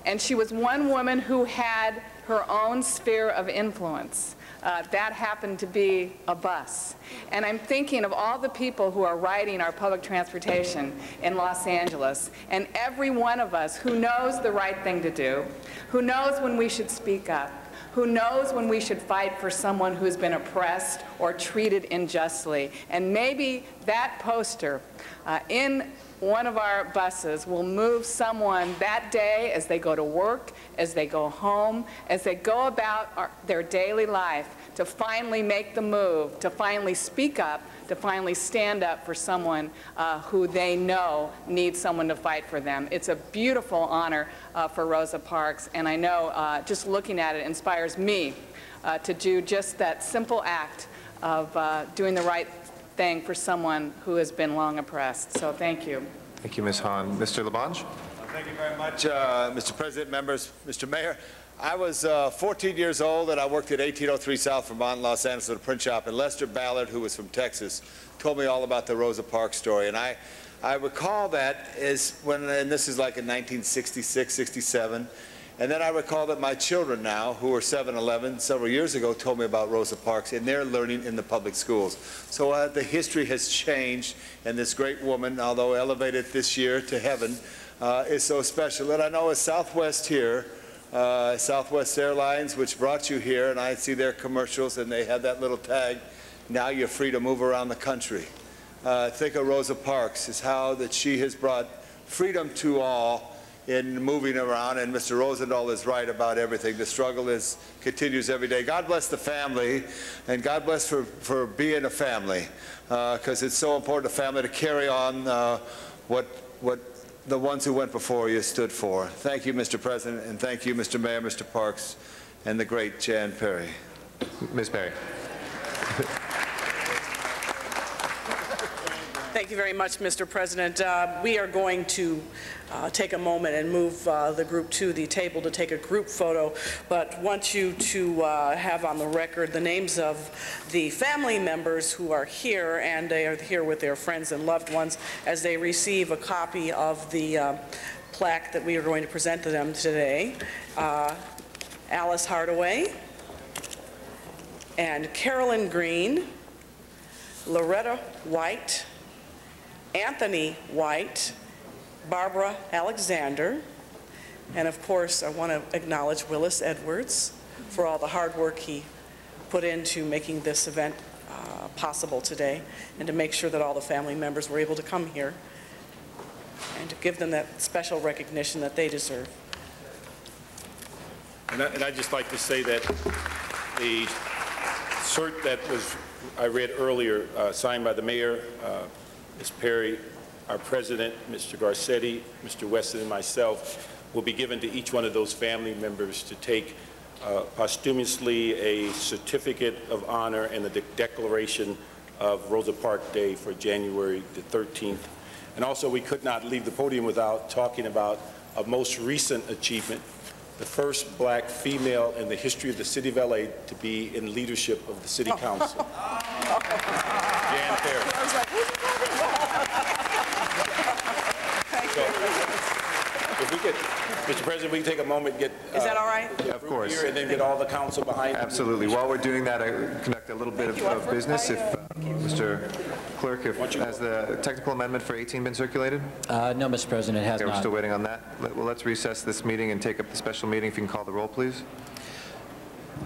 C: And she was one woman who had her own sphere of influence. That happened to be a bus. And I'm thinking of all the people who are riding our public transportation in Los Angeles, and every one of us who knows the right thing to do, who knows when we should speak up, who knows when we should fight for someone who's been oppressed or treated unjustly. And maybe that poster in one of our buses will move someone that day as they go to work, as they go home, as they go about their daily life, to finally make the move, to finally speak up, to finally stand up for someone who they know needs someone to fight for them. It's a beautiful honor for Rosa Parks, and I know just looking at it inspires me to do just that simple act of doing the right thing for someone who has been long oppressed. So thank you.
A: Thank you, Ms. Hahn. Mr. Labange?
S: Thank you very much, Mr. President, members, Mr. Mayor. I was 14 years old, and I worked at 1803 South Vermont, Los Angeles, at a print shop, and Lester Ballard, who was from Texas, told me all about the Rosa Parks story. And I recall that and this is like in 1966, 67, and then I recall that my children now, who are 7, 11, several years ago, told me about Rosa Parks, and they're learning in the public schools. So the history has changed, and this great woman, although elevated this year to heaven, is so special. And I know as Southwest here, Southwest Airlines, which brought you here, and I see their commercials, and they have that little tag, now you're free to move around the country. Think of Rosa Parks, is how that she has brought freedom to all in moving around, and Mr. Rosendahl is right about everything. The struggle continues every day. God bless the family, and God bless for being a family, because it's so important, a family, to carry on what the ones who went before you stood for. Thank you, Mr. President, and thank you, Mr. Mayor, Mr. Parks, and the great Jan Perry.
A: Ms. Perry.
D: Thank you very much, Mr. President. We are going to take a moment and move the group to the table to take a group photo, but want you to have on the record the names of the family members who are here, and they are here with their friends and loved ones as they receive a copy of the plaque that we are going to present to them today. Alice Hardaway and Carolyn Green, Loretta White, Anthony White, Barbara Alexander, and of course I want to acknowledge Willis Edwards for all the hard work he put into making this event possible today, and to make sure that all the family members were able to come here and to give them that special recognition that they deserve.
E: And I'd just like to say that the cert that I read earlier, signed by the mayor, Ms. Perry, our president, Mr. Garcetti, Mr. Weston, and myself, will be given to each one of those family members to take posthumously a certificate of honor and a declaration of Rosa Parks Day for January the 13th. And also, we could not leave the podium without talking about a most recent achievement, the first black female in the history of the city of LA to be in leadership of the city council. Jan Perry. If we could, Mr. President, we can take a moment and get...
D: Is that all right?
A: Of course.
E: Here, and then get all the council behind.
A: Absolutely. While we're doing that, I conduct a little bit of business. If Mr. Clerk, has the technical amendment for 18 been circulated?
B: No, Mr. President, it has
A: Okay,
B: not.
A: we're still waiting on that. Well, let's recess this meeting and take up the special meeting. If you can call the roll, please.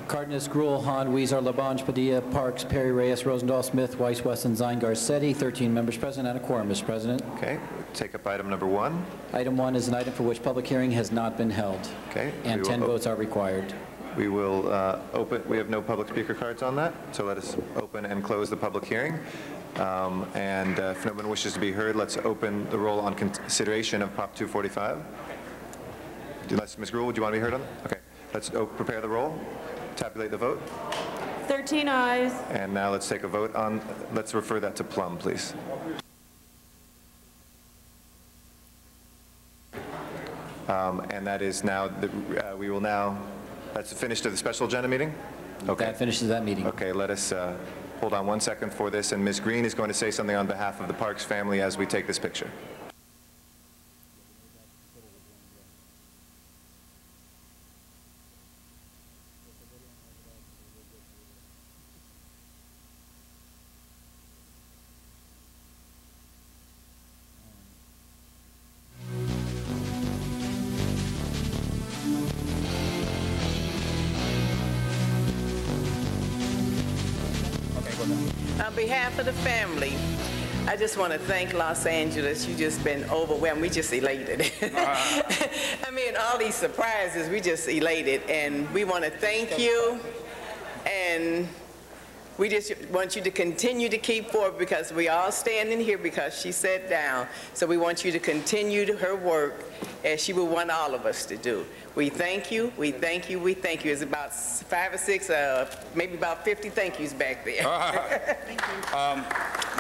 B: Cardenas, Gruel, Han, Weezer, Labange, Padilla, Parks, Perry, Reyes, Rosendahl, Smith, Weiss, Wesson, Zine, Garcetti, 13 members present and a quorum, Mr. President.
A: Okay, take up item number 1.
B: Item 1 is an item for which public hearing has not been held.
A: Okay.
B: And 10 votes are required.
A: We will open, we have no public speaker cards on that, so let us open and close the public hearing. If no one wishes to be heard, let's open the roll on consideration of Prop 245. Ms. Gruel, would you want to be heard on that? Okay, let's prepare the roll, tabulate the vote.
X: 13 ayes.
A: And now let's take a vote on, let's refer that to Plum, please. And that is now, we will now, that's finished of the special agenda meeting? Okay.
B: That finishes that meeting.
A: Okay, let us hold on 1 second for this, and Ms. Green is going to say something on behalf of the Parks family as we take this picture.
F: On behalf of the family, I just want to thank Los Angeles. You've just been overwhelmed. We just elated. I mean, all these surprises, we just elated. And we want to thank you. And we just want you to continue to keep forward, because we all standing here because she sat down. So we want you to continue her work as she would want all of us to do. We thank you, we thank you, we thank you. It's about 5 or 6, maybe about 50 thank yous back there.
G: Thank you.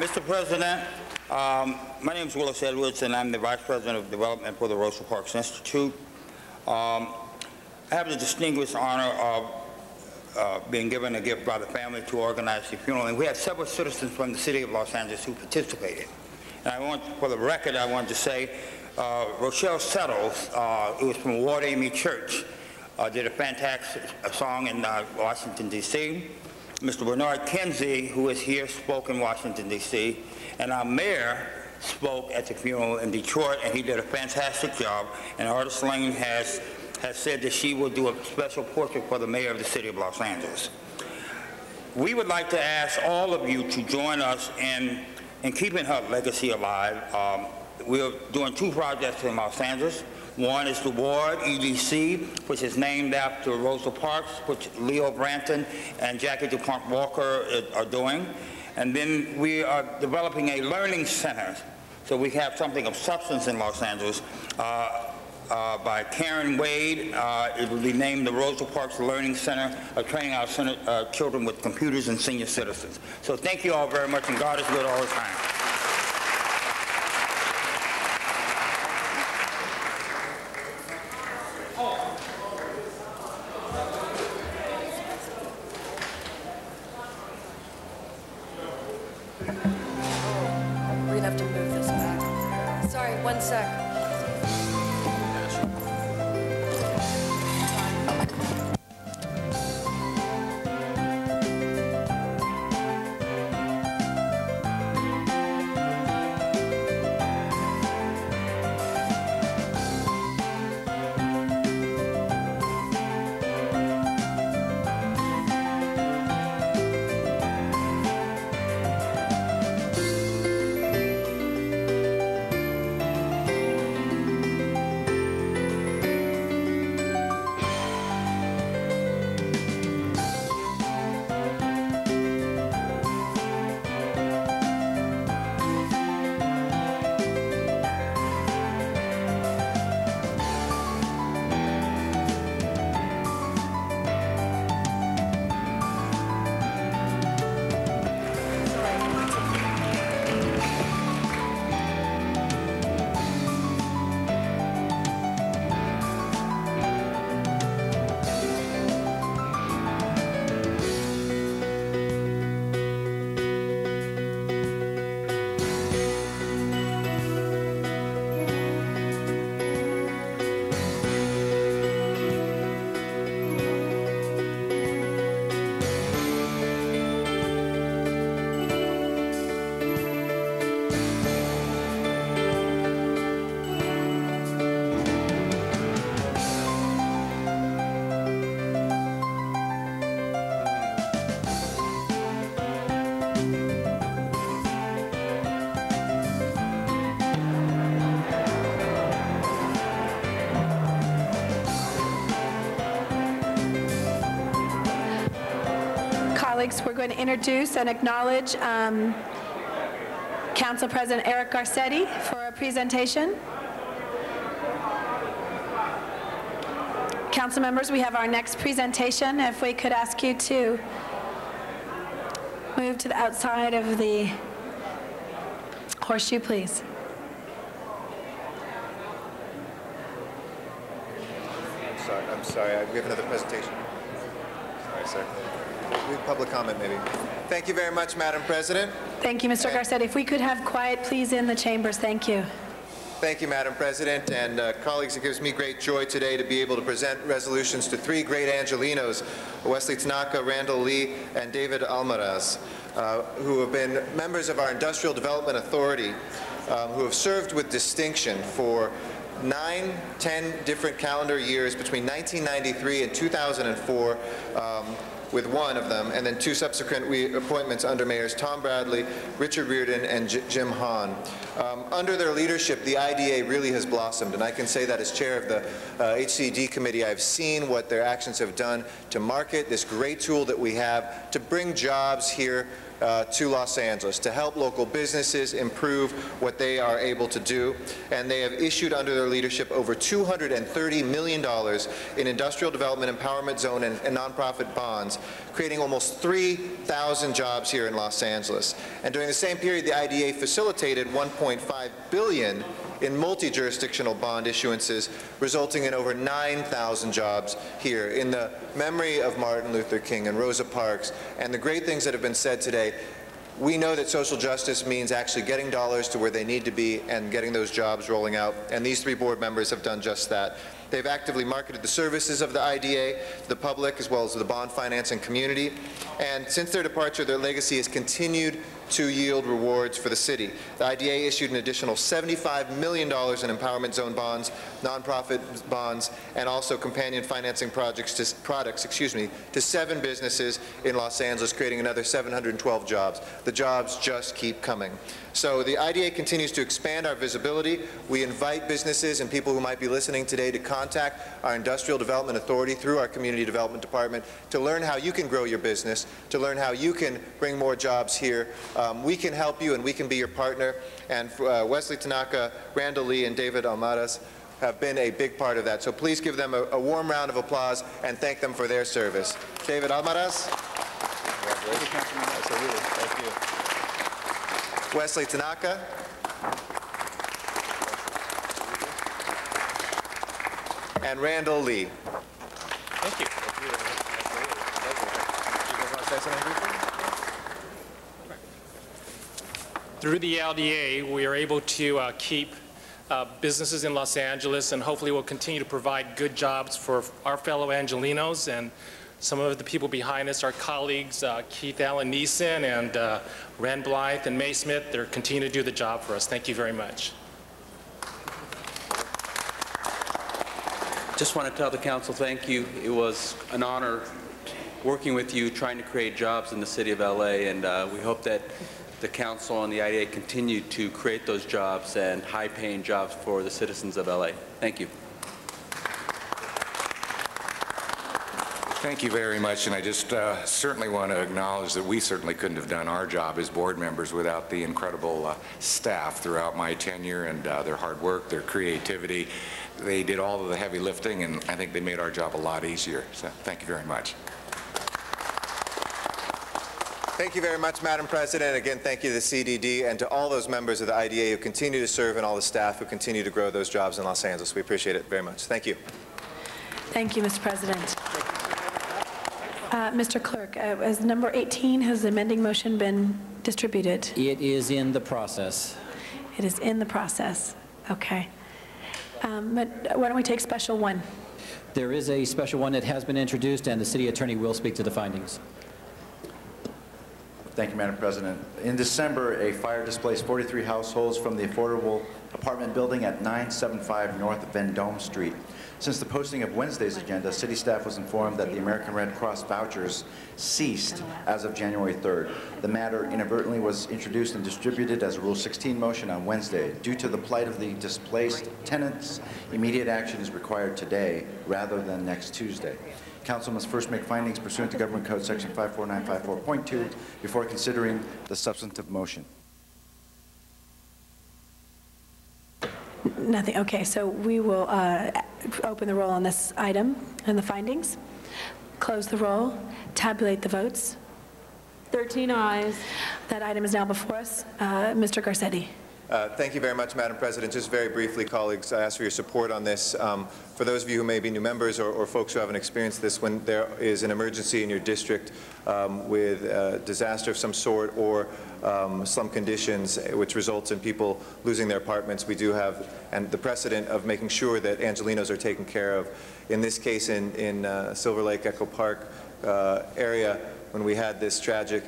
G: Mr. President, my name is Willis Edwards, and I'm the Vice President of Development for the Rosa Parks Institute. I have the distinguished honor of being given a gift by the family to organize the funeral, and we had several citizens from the city of Los Angeles who participated. And I want, for the record, I wanted to say Rochelle Settles, who was from Ward Amy Church, did a fantastic song in Washington, D.C. Mr. Bernard Kinsey, who is here, spoke in Washington, D.C. And our mayor spoke at the funeral in Detroit, and he did a fantastic job. And Artist Lane has said that she will do a special portrait for the mayor of the city of Los Angeles. We would like to ask all of you to join us in keeping her legacy alive. We're doing 2 projects in Los Angeles. One is the Ward EDC, which is named after Rosa Parks, which Leo Branton and Jackie DuPont Walker are doing. And then we are developing a learning center, so we have something of substance in Los Angeles by Karen Wade. It will be named the Rosa Parks Learning Center, training our children with computers and senior citizens. So thank you all very much, and God is good all the time.
X: Second. Colleagues, we're going to introduce and acknowledge Council President Eric Garcetti for a presentation. Council members, we have our next presentation. If we could ask you to move to the outside of the horseshoe, please.
A: I'm sorry. We have another presentation. Sorry, sir. We have public comment, maybe. Thank you very much, Madam President.
N: Thank you, Mr. Garcetti. If we could have quiet, please, in the chambers. Thank you.
A: Thank you, Madam President. And colleagues, it gives me great joy today to be able to present resolutions to three great Angelenos, Wesley Tanaka, Randall Lee, and David Almaraz, who have been members of our Industrial Development Authority, who have served with distinction for 10 different calendar years between 1993 and 2004, with one of them, and then two subsequent appointments under Mayors Tom Bradley, Richard Reardon, and Jim Hahn. Under their leadership, the IDA really has blossomed, and I can say that as chair of the HCD committee, I've seen what their actions have done to market this great tool that we have to bring jobs here to Los Angeles, to help local businesses improve what they are able to do. And they have issued under their leadership over $230 million in industrial development, empowerment zone, and nonprofit bonds, creating almost 3,000 jobs here in Los Angeles. And during the same period, the IDA facilitated $1.5 billion in multi-jurisdictional bond issuances, resulting in over 9,000 jobs here. In the memory of Martin Luther King and Rosa Parks and the great things that have been said today, we know that social justice means actually getting dollars to where they need to be and getting those jobs rolling out, and these three board members have done just that. They've actively marketed the services of the IDA to the public as well as the bond financing community, and since their departure, their legacy has continued to yield rewards for the city. The IDA issued an additional $75 million in empowerment zone bonds, nonprofit bonds, and also companion financing products to 7 businesses in Los Angeles, creating another 712 jobs. The jobs just keep coming. So the IDA continues to expand our visibility. We invite businesses and people who might be listening today to contact our Industrial Development Authority through our Community Development Department to learn how you can grow your business, to learn how you can bring more jobs here. We can help you and we can be your partner. And Wesley Tanaka, Randall Lee, and David Almaraz have been a big part of that. So please give them a warm round of applause and thank them for their service. David Almaraz. Thank you. Wesley Tanaka. And Randall Lee.
I: Thank you. Through the LDA, we are able to keep
J: businesses in Los Angeles, and hopefully will continue to provide good jobs for our fellow Angelenos. And some of the people behind us, our colleagues, Keith Allen Neeson and Ren Blythe and May Smith, they're continuing to do the job for us. Thank you very much.
K: Just want to tell the council thank you. It was an honor working with you, trying to create jobs in the city of LA, and we hope that the council and the IDA continue to create those jobs and high-paying jobs for the citizens of LA. Thank you.
M: Thank you very much, and I just certainly want to acknowledge that we certainly couldn't have done our job as board members without the incredible staff throughout my tenure and their hard work, their creativity. They did all of the heavy lifting, and I think they made our job a lot easier. So thank you very much.
A: Thank you very much, Madam President. Again, thank you to the CDD and to all those members of the IDA who continue to serve and all the staff who continue to grow those jobs in Los Angeles. We appreciate it very much. Thank you.
N: Thank you, Mr. President. Mr. Clerk, as number 18, has the amending motion been distributed?
B: It is in the process.
N: It is in the process. Okay. But why don't we take special one?
B: There is a special one that has been introduced, and the city attorney will speak to the findings.
P: Thank you, Madam President. In December, a fire displaced 43 households from the affordable apartment building at 975 North Vendome Street. Since the posting of Wednesday's agenda, city staff was informed that the American Red Cross vouchers ceased as of January 3rd. The matter inadvertently was introduced and distributed as a Rule 16 motion on Wednesday. Due to the plight of the displaced tenants, immediate action is required today rather than next Tuesday. Council must first make findings pursuant to Government Code Section 54954.2 before considering the substantive motion.
N: Nothing. Okay, so we will open the roll on this item and the findings, close the roll, tabulate the votes.
Y: 13 ayes.
N: That item is now before us. Mr. Garcetti.
A: Thank you very much, Madam President. Just very briefly, colleagues, I ask for your support on this. For those of you who may be new members or folks who haven't experienced this, when there is an emergency in your district with a disaster of some sort or slum conditions, which results in people losing their apartments, we do have and the precedent of making sure that Angelenos are taken care of. In this case, in Silver Lake Echo Park area, when we had this tragic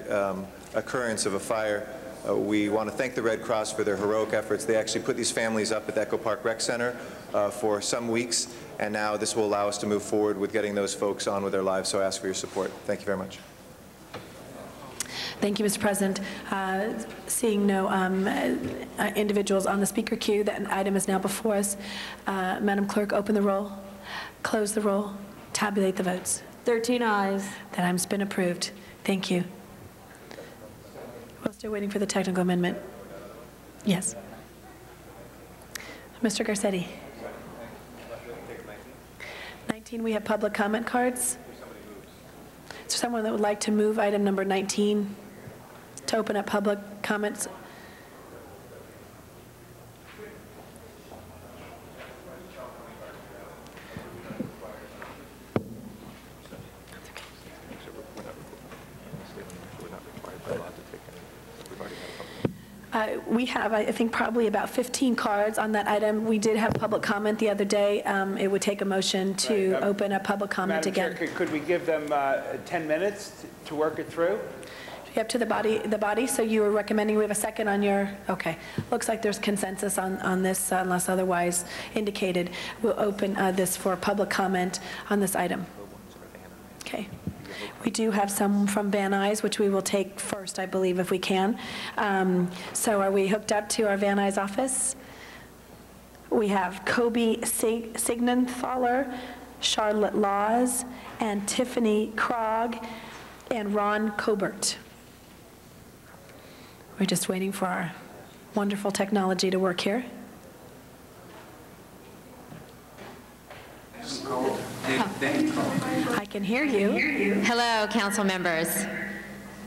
A: occurrence of a fire, we want to thank the Red Cross for their heroic efforts. They actually put these families up at the Echo Park Rec Center for some weeks, and now this will allow us to move forward with getting those folks on with their lives, so I ask for your support. Thank you very much.
N: Thank you, Mr. President. Seeing no individuals on the speaker queue, that item is now before us. Madam Clerk, open the roll, close the roll, tabulate the votes.
Y: 13 ayes.
N: That item's been approved. Thank you. We're still waiting for the technical amendment. Yes. Mr. Garcetti. 19, we have public comment cards. Is there someone that would like to move item number 19 to open up public comments? We have, I think, probably about 15 cards on that item. We did have public comment the other day. It would take a motion to open up public comment
O: Madam
N: again.
O: Chair, could we give them 10 minutes to work it through?
N: Up to the body. So you were recommending we have a second on your, okay. Looks like there's consensus on this unless otherwise indicated. We'll open this for public comment on this item. Okay. We do have some from Van Nuys, which we will take first, I believe, if we can. So are we hooked up to our Van Nuys office? We have Kobe Signenthaler, Charlotte Laws, and Tiffany Krog, and Ron Cobert. We're just waiting for our wonderful technology to work here. I can hear you.
Z: Hello, council members.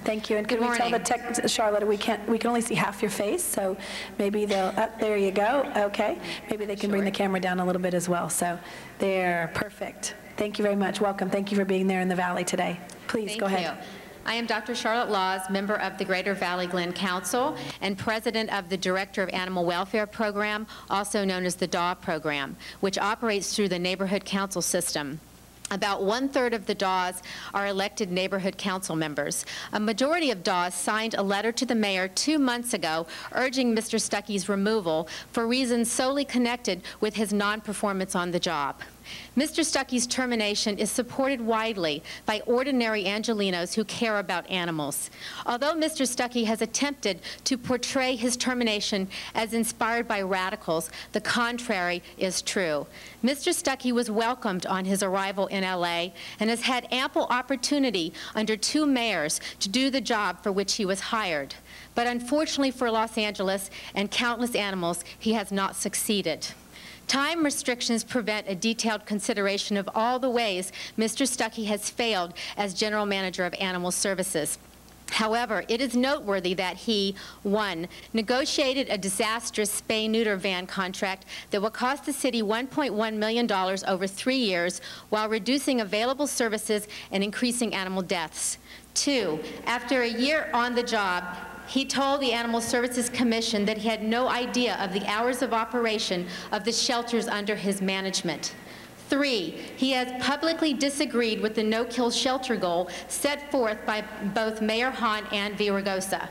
N: Thank you. And can we tell the Charlotte, we can only see half your face, so maybe they'll, there you go. Okay. Maybe they can bring the camera down a little bit as well. So they're perfect. Thank you very much. Welcome. Thank you for being there in the Valley today. Please go ahead.
Z: I am Dr. Charlotte Laws, member of the Greater Valley Glen Council and president of the Director of Animal Welfare Program, also known as the DAW program, which operates through the Neighborhood Council system. About 1/3 of the DAWs are elected neighborhood council members. A majority of DAWs signed a letter to the mayor 2 months ago urging Mr. Stuckey's removal for reasons solely connected with his non-performance on the job. Mr. Stuckey's termination is supported widely by ordinary Angelenos who care about animals. Although Mr. Stuckey has attempted to portray his termination as inspired by radicals, the contrary is true. Mr. Stuckey was welcomed on his arrival in LA and has had ample opportunity under 2 mayors to do the job for which he was hired. But unfortunately for Los Angeles and countless animals, he has not succeeded. Time restrictions prevent a detailed consideration of all the ways Mr. Stuckey has failed as General Manager of Animal Services. However, it is noteworthy that he, 1, negotiated a disastrous spay-neuter van contract that will cost the city $1.1 million over 3 years while reducing available services and increasing animal deaths. 2, after a year on the job, he told the Animal Services Commission that he had no idea of the hours of operation of the shelters under his management. 3, he has publicly disagreed with the no-kill shelter goal set forth by both Mayor Hahn and Villaraigosa.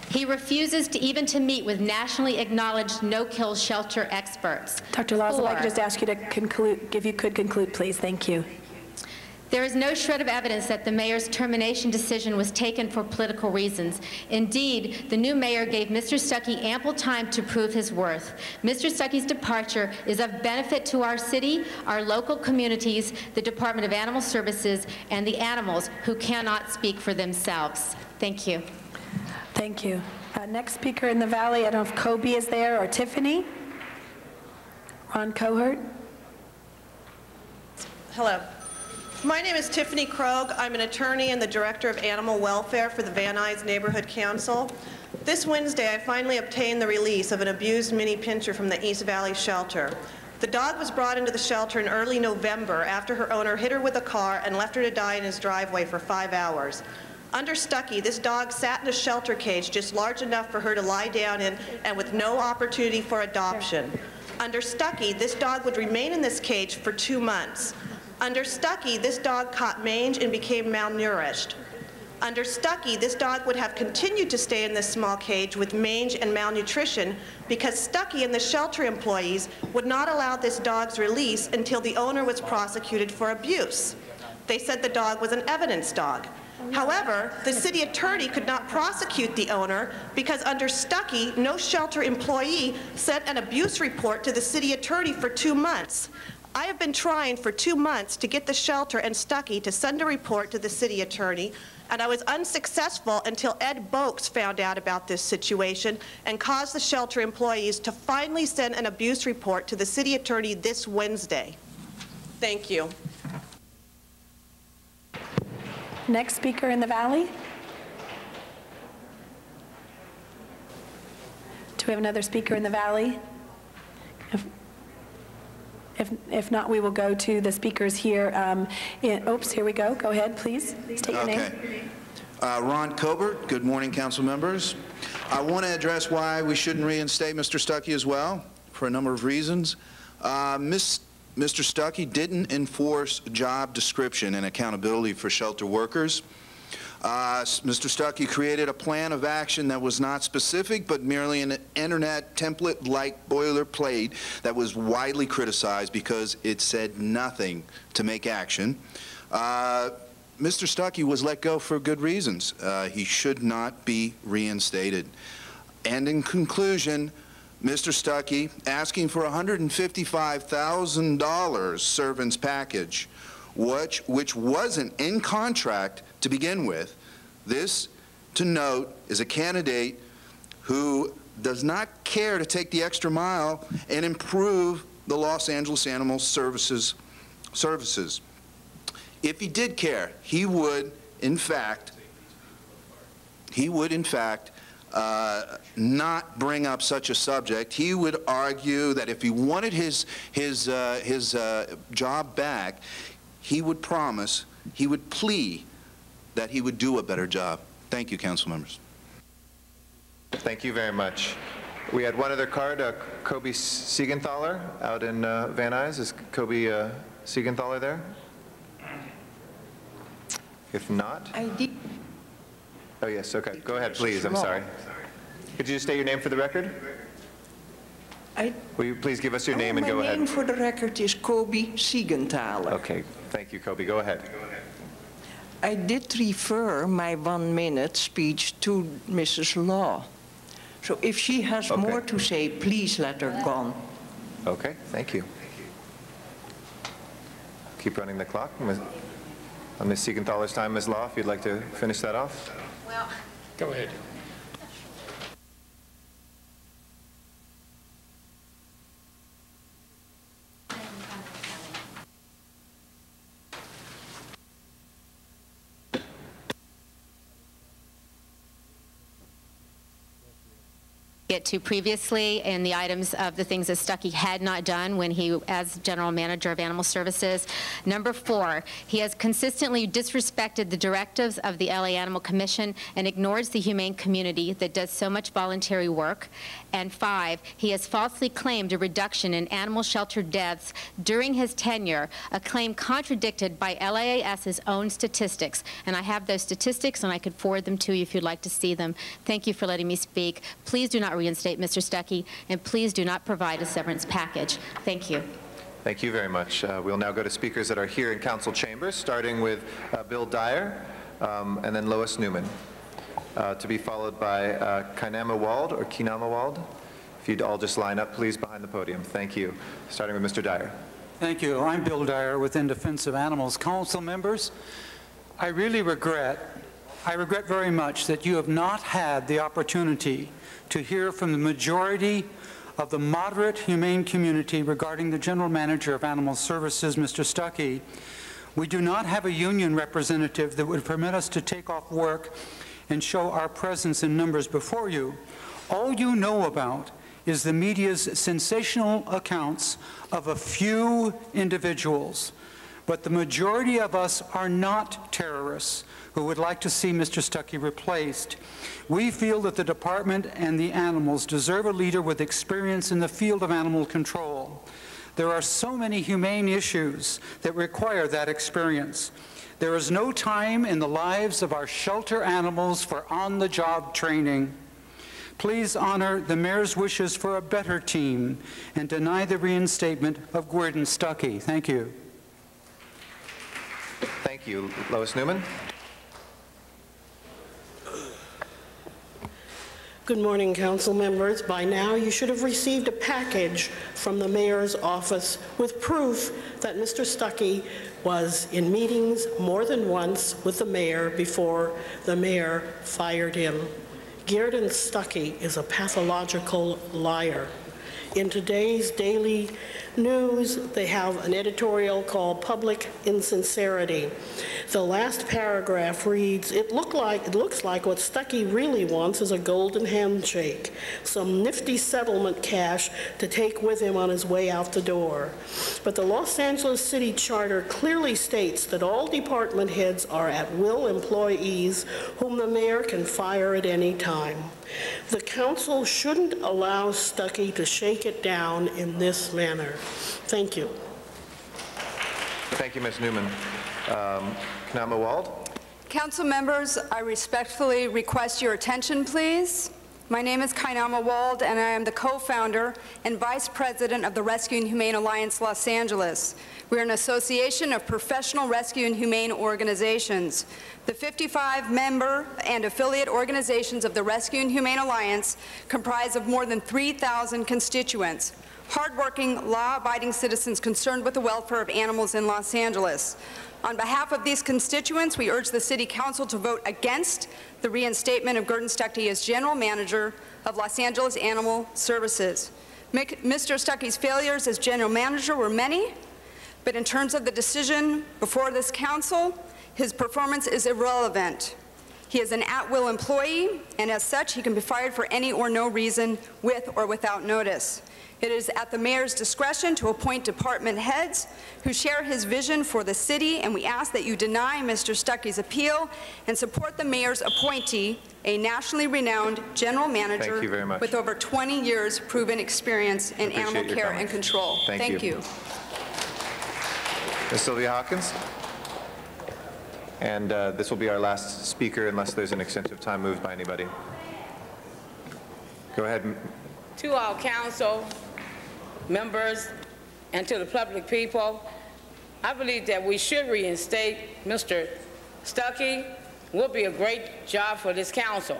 Z: He refuses even to meet with nationally acknowledged no-kill shelter experts.
N: Dr. Laws, if I could just ask you to conclude, if you could conclude, please. Thank you.
Z: There is no shred of evidence that the mayor's termination decision was taken for political reasons. Indeed, the new mayor gave Mr. Stuckey ample time to prove his worth. Mr. Stuckey's departure is of benefit to our city, our local communities, the Department of Animal Services, and the animals who cannot speak for themselves. Thank you.
N: Thank you. Next speaker in the Valley, I don't know if Kobe is there or Tiffany. Ron Cohert.
H: Hello. My name is Tiffany Krogh. I'm an attorney and the Director of Animal Welfare for the Van Nuys Neighborhood Council. This Wednesday, I finally obtained the release of an abused mini pinscher from the East Valley shelter. The dog was brought into the shelter in early November after her owner hit her with a car and left her to die in his driveway for 5 hours. Under Stuckey, this dog sat in a shelter cage just large enough for her to lie down in and with no opportunity for adoption. Under Stuckey, this dog would remain in this cage for 2 months. Under Stuckey, this dog caught mange and became malnourished. Under Stuckey, this dog would have continued to stay in this small cage with mange and malnutrition because Stuckey and the shelter employees would not allow this dog's release until the owner was prosecuted for abuse. They said the dog was an evidence dog. However, the city attorney could not prosecute the owner because under Stuckey, no shelter employee sent an abuse report to the city attorney for 2 months. I have been trying for 2 months to get the shelter and Stuckey to send a report to the city attorney, and I was unsuccessful until Ed Boakes found out about this situation and caused the shelter employees to finally send an abuse report to the city attorney this Wednesday. Thank you.
N: Next speaker in the Valley. Do we have another speaker in the Valley? If not, we will go to the speakers here. Oops, here we go. Go ahead, please. State your name.
L: Ron Cobert. Good morning, council members. I want to address why we shouldn't reinstate Mr. Stuckey as well, for a number of reasons. Mr. Stuckey didn't enforce job description and accountability for shelter workers. Mr. Stuckey created a plan of action that was not specific, but merely an internet template-like boilerplate that was widely criticized because it said nothing to make action. Mr. Stuckey was let go for good reasons. He should not be reinstated. And in conclusion, Mr. Stuckey asking for a $155,000 servant's package, which wasn't in contract to begin with. This, to note, is a candidate who does not care to take the extra mile and improve the Los Angeles Animal Services. If he did care, he would, in fact, not bring up such a subject. He would argue that if he wanted his job back, he would promise, he would plea that he would do a better job. Thank you, council members.
A: Thank you very much. We had one other card, Kobe Siegenthaler out in Van Nuys. Is Kobe Siegenthaler there? If not?
Q: I did.
A: Oh, yes, okay. Go ahead, please. I'm sorry. Could you just state your name for the record? Will you please give us your name and go ahead?
Q: My name for the record is Kobe Siegenthaler.
A: Okay, thank you, Kobe. Go ahead.
Q: I did refer my 1-minute speech to Mrs. Law. So if she has more to say, please let her go.
A: Okay, thank you. Keep running the clock. Ms. Siegenthaler's time, Ms. Law, if you'd like to finish that off.
J: Well, go ahead.
Z: Get to previously in the items of the things that Stuckey had not done when he, as General Manager of Animal Services. Number 4, he has consistently disrespected the directives of the LA Animal Commission and ignores the humane community that does so much voluntary work. And 5, he has falsely claimed a reduction in animal shelter deaths during his tenure, a claim contradicted by LAAS's own statistics. And I have those statistics, and I could forward them to you if you'd like to see them. Thank you for letting me speak. Please do not reinstate Mr. Stuckey, and please do not provide a severance package. Thank you.
A: Thank you very much. We'll now go to speakers that are here in council chambers, starting with Bill Dyer and then Lois Newman, to be followed by Kainama Wald or Kinama Wald. If you'd all just line up, please, behind the podium. Thank you. Starting with Mr. Dyer.
R: Thank you. I'm Bill Dyer with In Defense of Animals. Council members, I really regret very much that you have not had the opportunity to hear from the majority of the moderate humane community regarding the General Manager of Animal Services, Mr. Stuckey. We do not have a union representative that would permit us to take off work and show our presence in numbers before you. All you know about is the media's sensational accounts of a few individuals. But the majority of us are not terrorists who would like to see Mr. Stuckey replaced. We feel that the department and the animals deserve a leader with experience in the field of animal control. There are so many humane issues that require that experience. There is no time in the lives of our shelter animals for on-the-job training. Please honor the mayor's wishes for a better team and deny the reinstatement of Gordon Stuckey. Thank you.
A: Thank you. Lois Newman.
T: Good morning, council members. By now, you should have received a package from the mayor's office with proof that Mr. Stuckey was in meetings more than once with the mayor before the mayor fired him. Gordon Stuckey is a pathological liar. In today's daily news, they have an editorial called Public Insincerity. The last paragraph reads, it looks like what Stuckey really wants is a golden handshake, some nifty settlement cash to take with him on his way out the door. But the Los Angeles City Charter clearly states that all department heads are at-will employees whom the mayor can fire at any time. The council shouldn't allow Stuckey to shake it down in this manner. Thank you.
A: Thank you, Ms. Newman. Kainama Wald.
U: Council members, I respectfully request your attention, please. My name is Kainama Wald, and I am the co-founder and vice president of the Rescue and Humane Alliance Los Angeles. We are an association of professional rescue and humane organizations. The 55 member and affiliate organizations of the Rescue and Humane Alliance comprise of more than 3,000 constituents, hardworking, law-abiding citizens concerned with the welfare of animals in Los Angeles. On behalf of these constituents, we urge the City Council to vote against the reinstatement of Gordon Stuckey as General Manager of Los Angeles Animal Services. Mr. Stuckey's failures as General Manager were many, but in terms of the decision before this Council, his performance is irrelevant. He is an at-will employee, and as such, he can be fired for any or no reason, with or without notice. It is at the mayor's discretion to appoint department heads who share his vision for the city, and we ask that you deny Mr. Stuckey's appeal and support the mayor's appointee, a nationally renowned general manager
A: Thank you very much.
U: with over 20 years proven experience in
A: Appreciate
U: animal
A: your
U: care
A: comments.
U: and control.
A: Thank you. Ms. Sylvia Hawkins? And this will be our last speaker unless there's an extensive time moved by anybody. Go ahead.
C: To our council members and to the public people, I believe that we should reinstate Mr. Stuckey. Will be a great job for this council.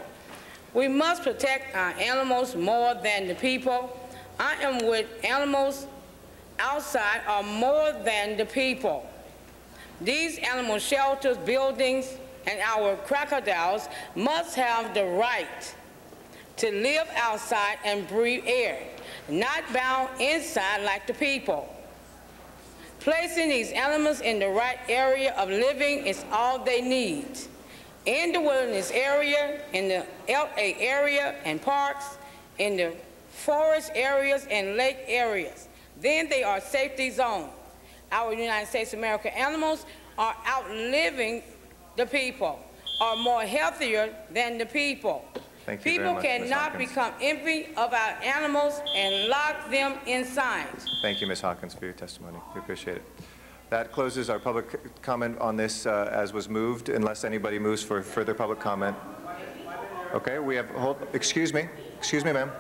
C: We must protect our animals more than the people. I am with animals outside are more than the people. These animal shelters, buildings, and our crocodiles must have the right to live outside and breathe air, not bound inside like the people. Placing these animals in the right area of living is all they need. In the wilderness area, in the LA area and parks, in the forest areas and lake areas, then they are safety zones. Our United States of America animals are outliving the people, are more healthier than the people.
A: Thank you
C: People
A: very much, Ms.
C: cannot
A: Hawkins.
C: become envy of our animals and lock them inside.
A: Thank you, Ms. Hawkins, for your testimony. We appreciate it. That closes our public comment on this as was moved, unless anybody moves for further public comment. Okay, we have, excuse me, ma'am.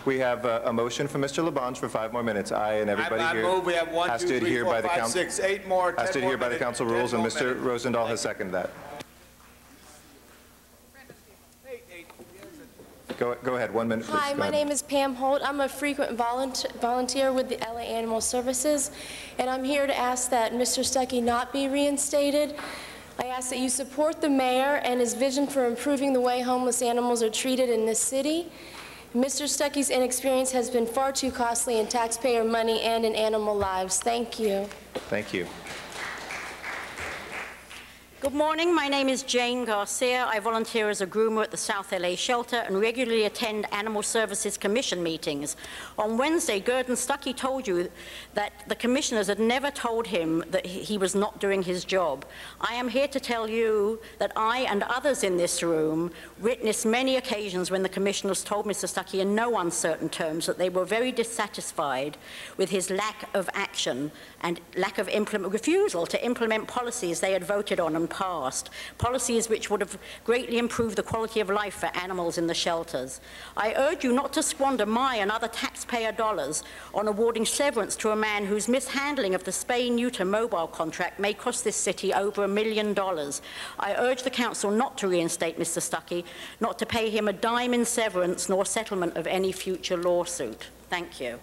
A: We have a motion from Mr. Labange for 5 more minutes. I and everybody
D: I
A: here
D: move we have 1,
A: has
D: 2,
A: to
D: 3,
A: adhere
D: 4,
A: by the
D: 5,
A: council.
D: 6, 8 more, 10
A: has to
D: more
A: adhere by the
D: minutes,
A: council
D: 10
A: rules, and
D: more
A: Mr.
D: minutes.
A: Rosendahl has seconded that. Go ahead, 1 minute, please.
E: Hi,
A: Go
E: my
A: ahead.
E: name is Pam Holt. I'm a frequent volunteer with the LA Animal Services, and I'm here to ask that Mr. Stuckey not be reinstated. I ask that you support the mayor and his vision for improving the way homeless animals are treated in this city. Mr. Stuckey's inexperience has been far too costly in taxpayer money and in animal lives. Thank you.
A: Thank you.
S: Good morning. My name is Jane Garcia. I volunteer as a groomer at the South LA shelter and regularly attend Animal Services Commission meetings. On Wednesday, Gordon Stuckey told you that the commissioners had never told him that he was not doing his job. I am here to tell you that I and others in this room witnessed many occasions when the commissioners told Mr. Stuckey in no uncertain terms that they were very dissatisfied with his lack of action and lack of refusal to implement policies they had voted on and passed, policies which would have greatly improved the quality of life for animals in the shelters. I urge you not to squander my and other taxpayer dollars on awarding severance to a man whose mishandling of the spay-neuter mobile contract may cost this city over $1 million. I urge the council not to reinstate Mr. Stuckey, not to pay him a dime in severance nor settlement of any future lawsuit. Thank you.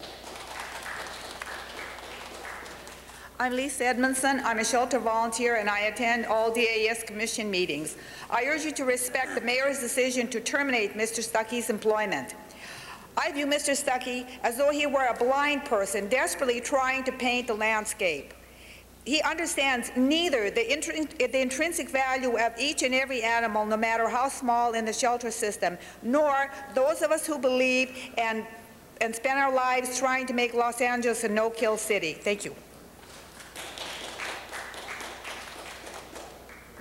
V: I'm Lisa Edmondson. I'm a shelter volunteer and I attend all DAS Commission meetings. I urge you to respect the mayor's decision to terminate Mr. Stuckey's employment. I view Mr. Stuckey as though he were a blind person desperately trying to paint the landscape. He understands neither the intrinsic value of each and every animal, no matter how small in the shelter system, nor those of us who believe and spend our lives trying to make Los Angeles a no-kill city. Thank you.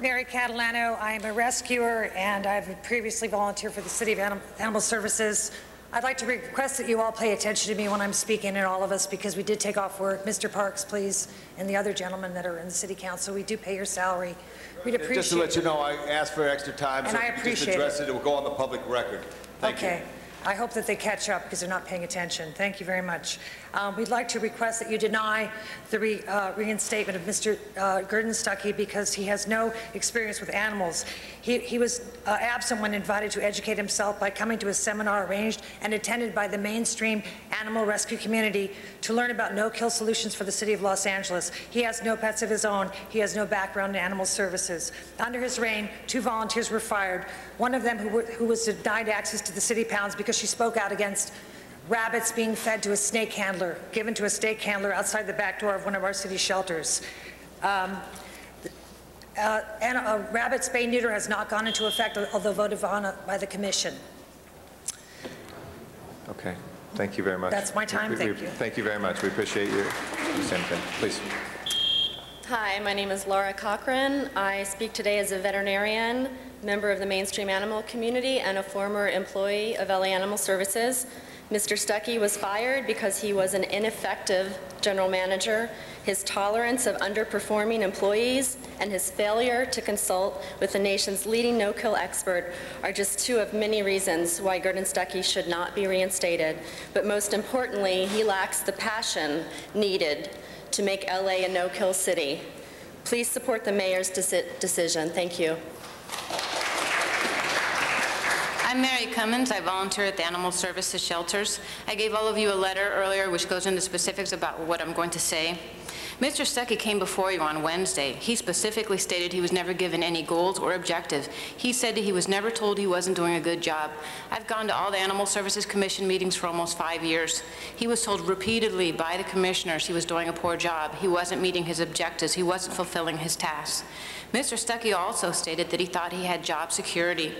W: Mary Catalano. I am a rescuer and I've previously volunteered for the City of Animal Services. I'd like to request that you all pay attention to me when I'm speaking, and all of us, because we did take off work. Mr. Parks, please, and the other gentlemen that are in the City Council, we do pay your salary. We'd appreciate
D: Just to let you know, I asked for extra time,
W: And
D: so
W: I
D: if you just
W: appreciate
D: address
W: it.
D: it, it will go on the public record. Thank you.
W: Okay. I hope that they catch up because they're not paying attention. Thank you very much. We'd like to request that you deny the reinstatement of Mr. Gordon Stuckey because he has no experience with animals. He was absent when invited to educate himself by coming to a seminar arranged and attended by the mainstream animal rescue community to learn about no-kill solutions for the city of Los Angeles. He has no pets of his own. He has no background in animal services. Under his reign, 2 volunteers were fired, one of them who was denied access to the city pounds because she spoke out against rabbits being fed to a snake handler, given to a snake handler outside the back door of one of our city shelters. and a rabbit spay neuter has not gone into effect, although voted on by the commission.
A: Okay. Thank you very much.
W: That's my time. Thank you.
A: Thank you very much. We appreciate your same thing. Please.
F: Hi, my name is Laura Cochran. I speak today as a veterinarian, member of the mainstream animal community, and a former employee of LA Animal Services. Mr. Stuckey was fired because he was an ineffective general manager. His tolerance of underperforming employees and his failure to consult with the nation's leading no-kill expert are just two of many reasons why Gurdon Stuckey should not be reinstated. But most importantly, he lacks the passion needed to make LA a no-kill city. Please support the mayor's decision. Thank you.
G: I'm Mary Cummins. I volunteer at the Animal Services Shelters. I gave all of you a letter earlier which goes into specifics about what I'm going to say. Mr. Stuckey came before you on Wednesday. He specifically stated he was never given any goals or objectives. He said he was never told he wasn't doing a good job. I've gone to all the Animal Services Commission meetings for almost 5 years. He was told repeatedly by the commissioners he was doing a poor job. He wasn't meeting his objectives. He wasn't fulfilling his tasks. Mr. Stuckey also stated that he thought he had job security.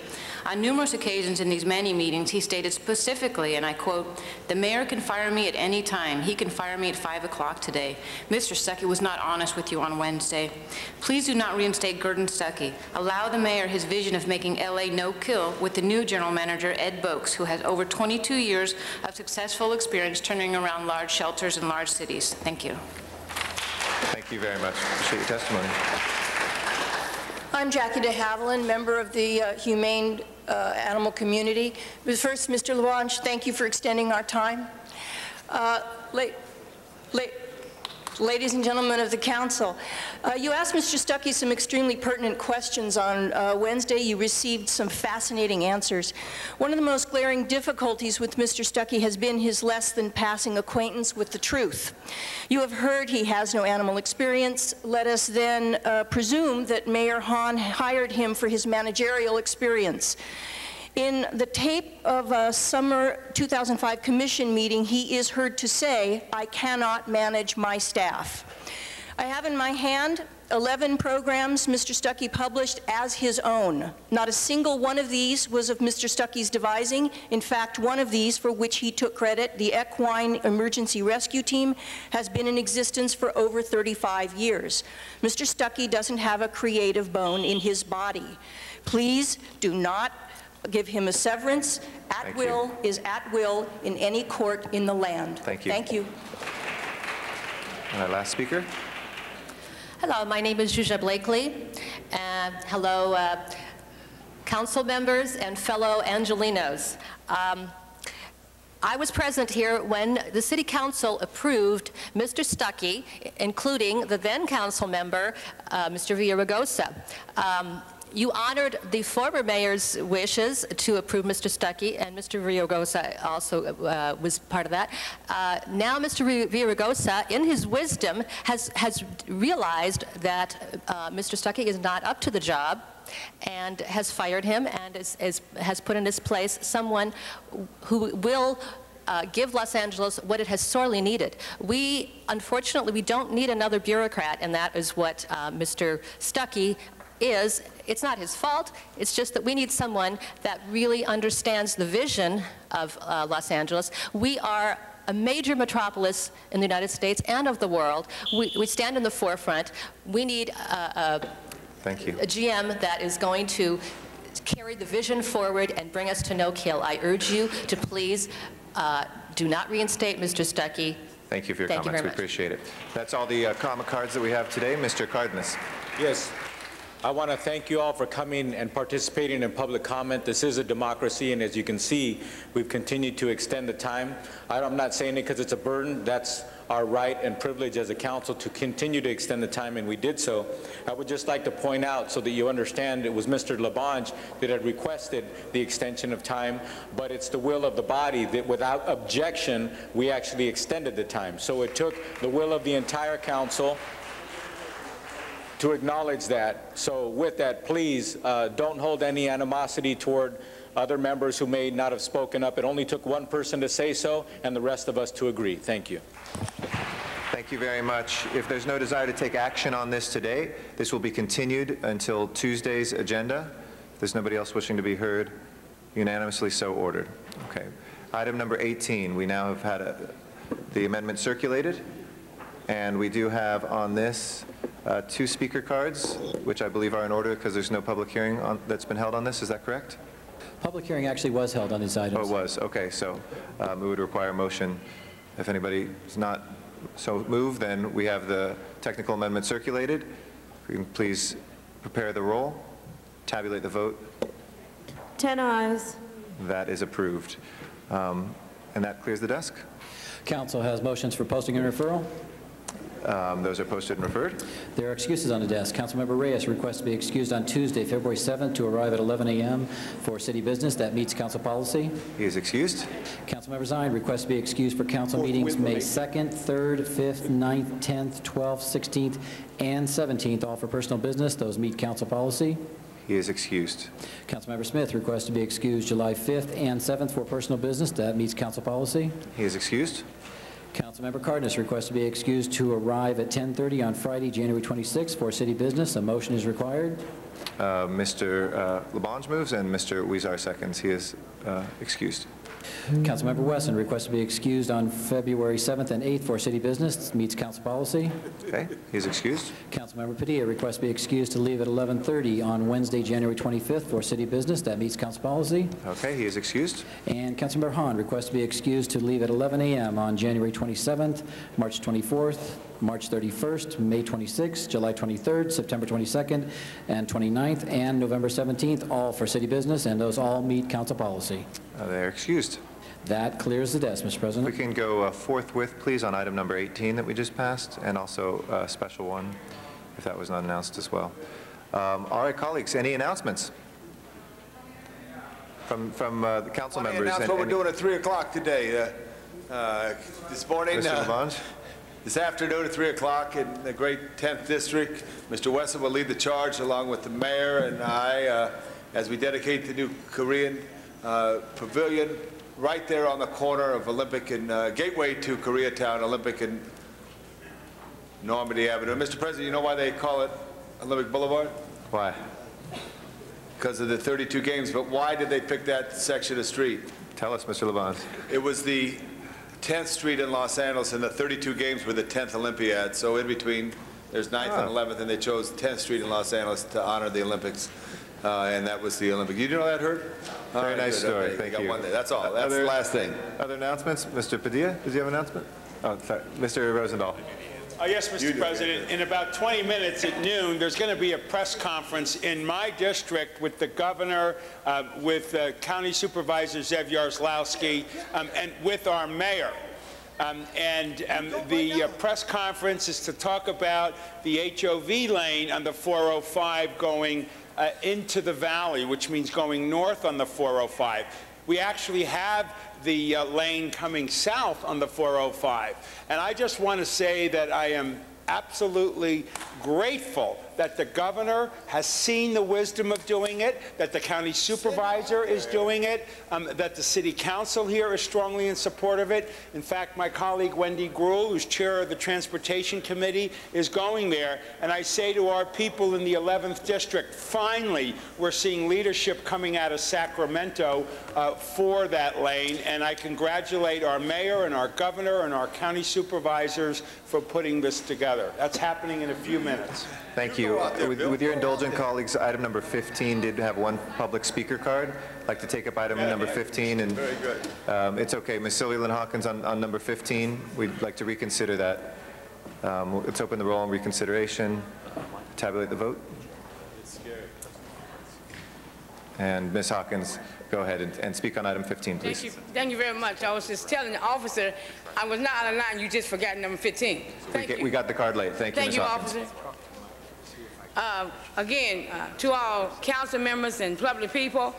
G: On numerous occasions in these many meetings, he stated specifically, and I quote, "The mayor can fire me at any time. He can fire me at 5 o'clock today." Mr. Stuckey was not honest with you on Wednesday. Please do not reinstate Gurdon Stuckey. Allow the mayor his vision of making LA no-kill with the new general manager, Ed Boakes, who has over 22 years of successful experience turning around large shelters in large cities. Thank you.
A: Thank you very much. Appreciate your testimony.
I: I'm Jackie de Havilland, member of the Humane Animal Community. But first, Mr. LaBlanche, thank you for extending our time. Ladies and gentlemen of the council, you asked Mr. Stuckey some extremely pertinent questions on Wednesday. You received some fascinating answers. One of the most glaring difficulties with Mr. Stuckey has been his less than passing acquaintance with the truth. You have heard he has no animal experience. Let us then presume that Mayor Hahn hired him for his managerial experience. In the tape of a summer 2005 commission meeting, he is heard to say, "I cannot manage my staff." I have in my hand 11 programs Mr. Stuckey published as his own. Not a single one of these was of Mr. Stuckey's devising. In fact, one of these, for which he took credit, the Equine Emergency Rescue Team, has been in existence for over 35 years. Mr. Stuckey doesn't have a creative bone in his body. Please do not give him a severance. At will is at will in any court in the land.
A: Thank you.
I: Thank you.
A: And our last speaker.
K: Hello, my name is Juja Blakely. Hello, council members and fellow Angelinos. I was present here when the City Council approved Mr. Stuckey, including the then council member, Mr. Villaraigosa. You honored the former mayor's wishes to approve Mr. Stuckey, and Mr. Villaraigosa also was part of that. Now Mr. Villaraigosa, in his wisdom, has realized that Mr. Stuckey is not up to the job and has fired him and has put in his place someone who will give Los Angeles what it has sorely needed. Unfortunately, we don't need another bureaucrat, and that is what Mr. Stuckey is. It's not his fault. It's just that we need someone that really understands the vision of Los Angeles. We are a major metropolis in the United States and of the world. We stand in the forefront. We need
A: Thank you.
K: a GM that is going to carry the vision forward and bring us to no kill. I urge you to please do not reinstate Mr. Stuckey.
A: Thank you for your
K: Thank you
A: comments.
K: very
A: We
K: much.
A: appreciate it. That's all the comment cards that we have today. Mr. Cardenas.
O: Yes. I want to thank you all for coming and participating in public comment. This is a democracy, and as you can see, we've continued to extend the time. I'm not saying it because it's a burden. That's our right and privilege as a council to continue to extend the time, and we did so. I would just like to point out so that you understand it was Mr. LaBlanche that had requested the extension of time, but it's the will of the body that without objection, we actually extended the time. So it took the will of the entire council to acknowledge that. So with that, please don't hold any animosity toward other members who may not have spoken up. It only took one person to say so and the rest of us to agree. Thank you.
A: Thank you. Thank you very much. If there's no desire to take action on this today, this will be continued until Tuesday's agenda. If there's nobody else wishing to be heard, unanimously so ordered. Okay. Item number 18, we now have had the amendment circulated, and we do have on this 2 speaker cards, which I believe are in order because there's no public hearing that's been held on this. Is that correct?
B: Public hearing actually was held on these items.
A: Oh, it was. Okay, so it would require a motion. If anybody is not so moved, then we have the technical amendment circulated. If you can please prepare the roll, tabulate the vote.
H: 10 ayes.
A: That is approved. And that clears the desk.
B: Council has motions for posting and referral.
A: Those are posted and referred.
B: There are excuses on the desk. Councilmember Reyes requests to be excused on Tuesday, February 7th, to arrive at 11 a.m. for city business. That meets council policy.
A: He is excused.
B: Councilmember Zine requests to be excused for council meetings May 2nd, 3rd, 5th, 9th, 10th, 12th, 16th, and 17th, all for personal business. Those meet council policy.
A: He is excused.
B: Councilmember Smith requests to be excused July 5th and 7th for personal business. That meets council policy.
A: He is excused.
B: Councilmember Cardenas requests to be excused to arrive at 10:30 on Friday, January 26th for city business. A motion is required.
A: Mr. Labange moves and Mr. Huizar seconds. He is excused.
B: Councilmember Wesson requests to be excused on February 7th and 8th for city business. This meets council policy.
A: Okay, he's excused.
B: Councilmember Padilla requests to be excused to leave at 11:30 on Wednesday, January 25th for city business. That meets council policy.
A: Okay, he is excused.
B: And Councilmember Hahn requests to be excused to leave at 11 a.m. on January 27th, March 24th, March 31st, May 26th, July 23rd, September 22nd, and 29th, and November 17th, all for city business, and those all meet council policy.
A: They're excused.
B: That clears the desk, Mr. President.
A: We can go forthwith, please, on item number 18 that we just passed, and also a special one, if that was not announced as well. All right, colleagues, any announcements from the council members?
D: Announce what we're doing at 3 o'clock today. This morning,
A: Mr. Labange?
D: this afternoon at 3 o'clock in the great 10th District, Mr. Wesson will lead the charge along with the mayor and I as we dedicate the new Korean pavilion right there on the corner of Olympic and gateway to Koreatown, Olympic and Normandy Avenue. Mr. President, you know why they call it Olympic Boulevard?
A: Why?
D: Because of the 32 games, but why did they pick that section of street?
A: Tell us, Mr. Labange.
D: It was the 10th Street in Los Angeles, and the 32 games were the 10th Olympiad. So in between, there's 9th and 11th, and they chose 10th Street in Los Angeles to honor the Olympics. And that was the Olympic. You know that, Herb?
A: Very nice story. Thank you.
D: One day. That's all. That's the last thing.
A: Other announcements? Mr. Padilla, does he have an announcement? Oh, sorry. Mr. Rosendahl.
O: Yes, Mr. President. In about 20 minutes at noon, there's going to be a press conference in my district with the governor, with County Supervisor Zev Yaroslavsky, and with our mayor. The press conference is to talk about the HOV lane on the 405 going into the valley, which means going north on the 405. We actually have the lane coming south on the 405. And I just want to say that I am absolutely grateful that the governor has seen the wisdom of doing it, that the county supervisor is doing it, that the city council here is strongly in support of it. In fact, my colleague Wendy Gruhl, who's chair of the transportation committee, is going there. And I say to our people in the 11th district, finally, we're seeing leadership coming out of Sacramento for that lane. And I congratulate our mayor and our governor and our county supervisors for putting this together. That's happening in a few minutes.
A: Thank you. With your indulgence, colleagues, item number 15 did have one public speaker card. I'd like to take up item number 15. And
D: very good.
A: It's okay. Ms. Sylvia Lynn Hawkins on number 15. We'd like to reconsider that. Let's open the roll on reconsideration. Tabulate the vote. And Ms. Hawkins, go ahead and speak on item 15, please.
C: Thank you very much. I was just telling the officer I was not out of line. You just forgot number 15.
A: We got the card late. Thank you, Ms. Hawkins.
C: Officer. Again, to all council members and public people,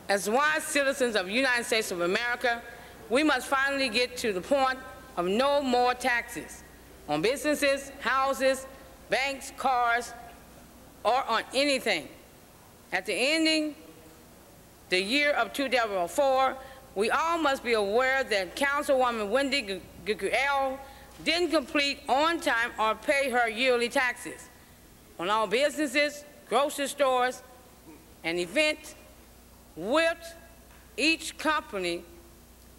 C: as wise citizens of the United States of America, we must finally get to the point of no more taxes on businesses, houses, banks, cars, or on anything. At the ending the year of 2004, we all must be aware that Councilwoman Wendy Guguel didn't complete on time or pay her yearly taxes on all businesses, grocery stores, and events with each company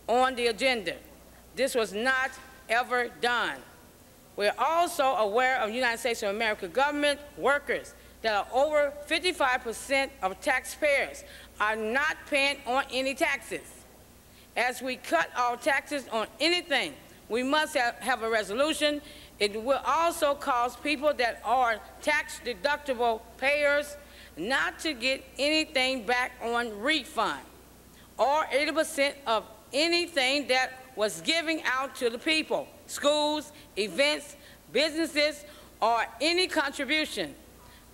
C: on the agenda. This was not ever done. We're also aware of United States of America government workers that are over 55% of taxpayers are not paying on any taxes. As we cut our taxes on anything, we must have a resolution. It will also cause people that are tax-deductible payers not to get anything back on refund or 80% of anything that was giving out to the people, schools, events, businesses, or any contribution,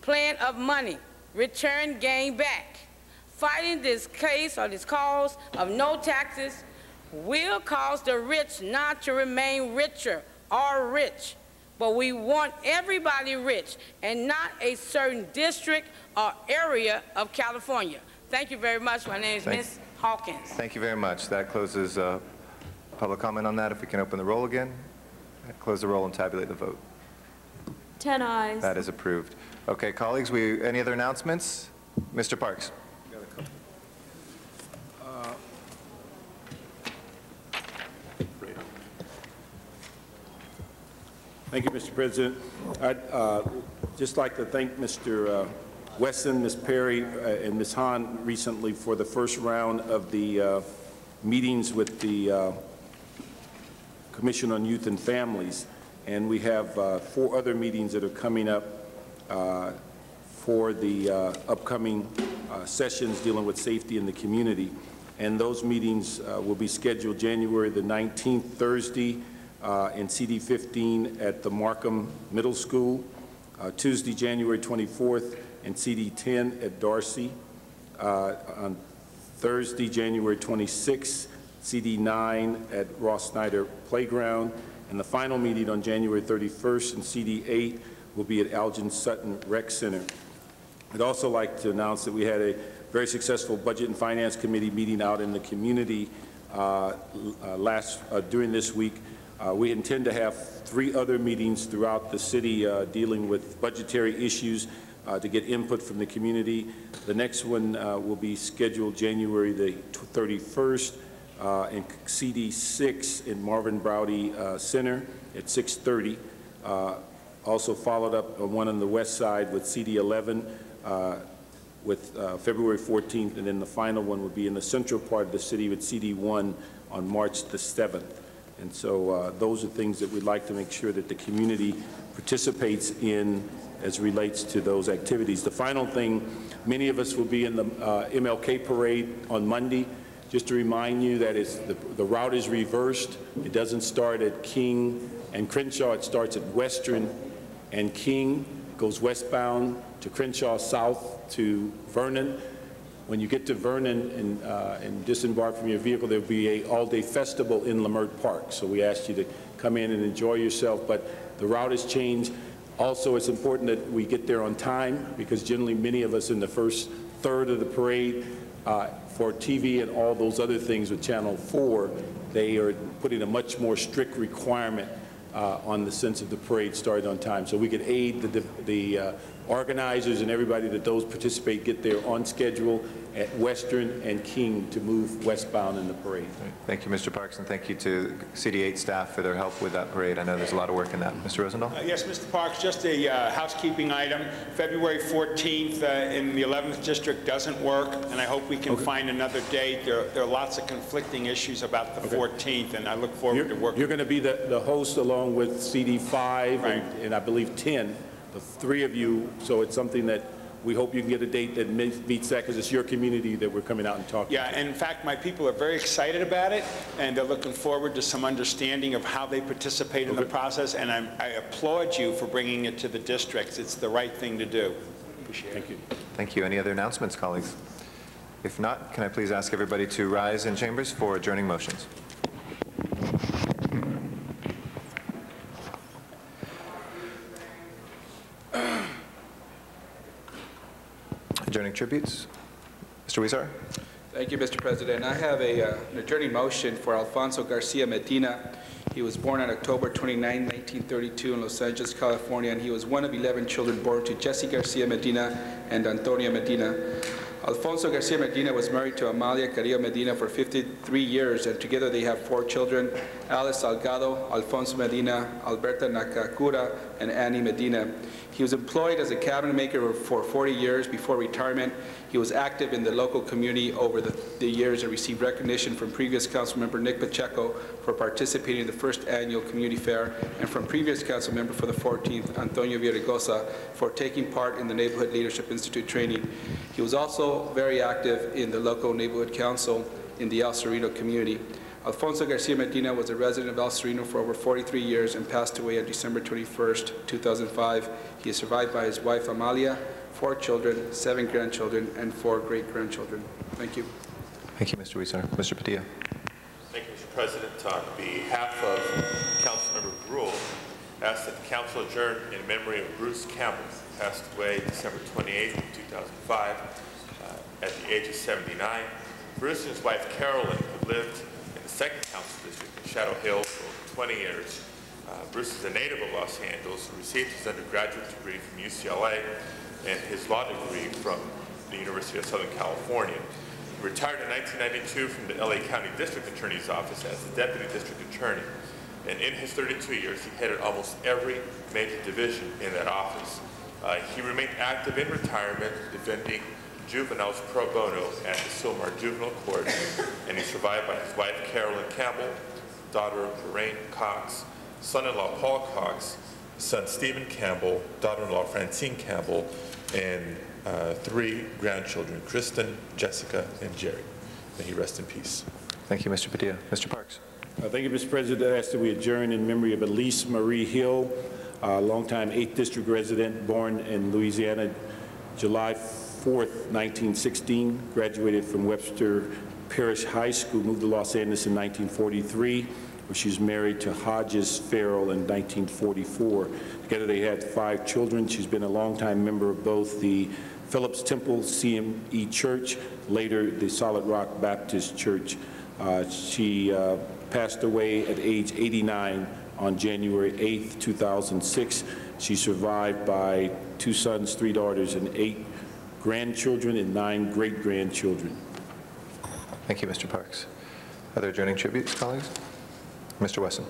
C: plan of money, return gain back. Fighting this case or this cause of no taxes will cause the rich not to remain richer or rich, but we want everybody rich and not a certain district or area of California. Thank you very much. My name is Ms. Hawkins.
A: Thank you very much. That closes public comment on that. If we can open the roll again, close the roll and tabulate the vote.
H: 10 ayes.
A: That is approved. Okay, colleagues, any other announcements? Mr. Parks.
L: Thank you, Mr. President. I'd just like to thank Mr. Wesson, Ms. Perry, and Ms. Hahn recently for the first round of the meetings with the Commission on Youth and Families. And we have 4 other meetings that are coming up for the upcoming sessions dealing with safety in the community. And those meetings will be scheduled January the 19th, Thursday, in CD 15 at the Markham Middle School, Tuesday, January 24th, in CD 10 at Darcy, on Thursday, January 26th, CD 9 at Ross Snyder Playground, and the final meeting on January 31st in CD 8 will be at Algin Sutton Rec Center. I'd also like to announce that we had a very successful Budget and Finance Committee meeting out in the community during this week. We intend to have 3 other meetings throughout the city dealing with budgetary issues to get input from the community. The next one will be scheduled January the 31st in CD 6 in Marvin Browdy Center at 6:30. Also followed up on one on the west side with CD 11 with February 14th, and then the final one will be in the central part of the city with CD 1 on March the 7th. And so those are things that we'd like to make sure that the community participates in as relates to those activities. The final thing, many of us will be in the MLK parade on Monday. Just to remind you that the route is reversed. It doesn't start at King and Crenshaw. It starts at Western and King, goes westbound to Crenshaw South to Vernon. When you get to Vernon and disembark from your vehicle, there will be an all-day festival in Leimert Park. So we ask you to come in and enjoy yourself, but the route has changed. Also, it's important that we get there on time because generally many of us in the first third of the parade for TV and all those other things with Channel 4, they are putting a much more strict requirement on the sense of the parade starting on time. So we can aid the organizers and everybody that those participate get there on schedule at Western and King to move westbound in the parade.
A: Thank you, Mr. Parks, and thank you to CD8 staff for their help with that parade. I know there's a lot of work in that. Mr. Rosendahl?
O: Yes, Mr. Parks, just a housekeeping item. February 14th in the 11th District doesn't work, and I hope we can find another date. There are lots of conflicting issues about the 14th, and I look forward to working.
L: You're going to be the host along with CD5
O: right.
L: and I believe 10, the 3 of you, so it's something that we hope you can get a date that meets that because it's your community that we're coming out and talking
O: Yeah, and in fact, my people are very excited about it, and they're looking forward to some understanding of how they participate in the process, and I applaud you for bringing it to the districts. It's the right thing to do. Appreciate it.
L: Thank you.
A: Thank you. Any other announcements, colleagues? If not, can I please ask everybody to rise in chambers for adjourning motions? Adjourning tributes. Mr. Huizar.
M: Thank you, Mr. President. I have an adjourning motion for Alfonso Garcia Medina. He was born on October 29, 1932 in Los Angeles, California, and he was one of 11 children born to Jesse Garcia Medina and Antonia Medina. Alfonso Garcia Medina was married to Amalia Carrillo Medina for 53 years, and together they have 4 children, Alice Salgado, Alfonso Medina, Alberta Nakakura, and Annie Medina. He was employed as a cabinet maker for 40 years before retirement. He was active in the local community over the years and received recognition from previous council member Nick Pacheco for participating in the first annual community fair, and from previous council member for the 14th, Antonio Villaraigosa, for taking part in the Neighborhood Leadership Institute training. He was also very active in the local neighborhood council in the El Sereno community. Alfonso Garcia Medina was a resident of El Sereno for over 43 years and passed away on December 21st, 2005. He is survived by his wife Amalia, 4 children, 7 grandchildren, and 4 great-grandchildren. Thank you.
A: Thank you, Mr. Weeser. Mr. Padilla.
N: Thank you, Mr. President. On behalf of Councilmember Brule, I ask that the council adjourn in memory of Bruce Campbell, who passed away December 28, 2005, at the age of 79. Bruce and his wife Carolyn have lived in the 2nd Council District in Shadow Hill for over 20 years. Bruce is a native of Los Angeles and received his undergraduate degree from UCLA and his law degree from the University of Southern California. He retired in 1992 from the LA County District Attorney's Office as the Deputy District Attorney. And in his 32 years, he headed almost every major division in that office. He remained active in retirement, defending juveniles pro bono at the Sylmar Juvenile Court, and he's survived by his wife, Carolyn Campbell, daughter, Lorraine Cox, son-in-law, Paul Cox, son, Stephen Campbell, daughter-in-law, Francine Campbell, and 3 grandchildren, Kristen, Jessica, and Jerry. May he rest in peace.
A: Thank you, Mr. Padilla. Mr. Parks.
L: Thank you, Mr. President. I ask that we adjourn in memory of Elise Marie Hill, a longtime 8th District resident, born in Louisiana, July 4th, 1916, graduated from Webster Parish High School, moved to Los Angeles in 1943, where she was married to Hodges Farrell in 1944. Together they had 5 children. She's been a longtime member of both the Phillips Temple CME Church, later the Solid Rock Baptist Church. She passed away at age 89 on January 8th, 2006. She's survived by 2 sons, 3 daughters, and 8 grandchildren and 9 great-grandchildren.
A: Thank you, Mr. Parks. Other adjourning tributes, colleagues? Mr. Wesson.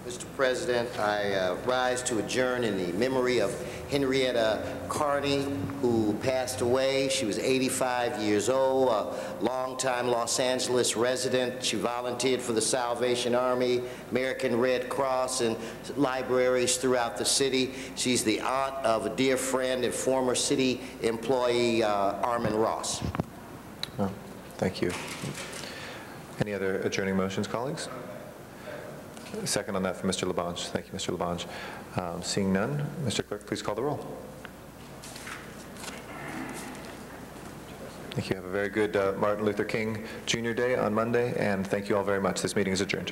P: Mr. President, I rise to adjourn in the memory of Henrietta Carney, who passed away. She was 85 years old, a longtime Los Angeles resident. She volunteered for the Salvation Army, American Red Cross, and libraries throughout the city. She's the aunt of a dear friend and former city employee, Armin Ross.
A: Oh, thank you. Any other adjourning motions, colleagues? Second on that from Mr. Labange. Thank you, Mr. Labange. Seeing none, Mr. Clerk, please call the roll. Thank you. Have a very good Martin Luther King Jr. Day on Monday, and thank you all very much. This meeting is adjourned.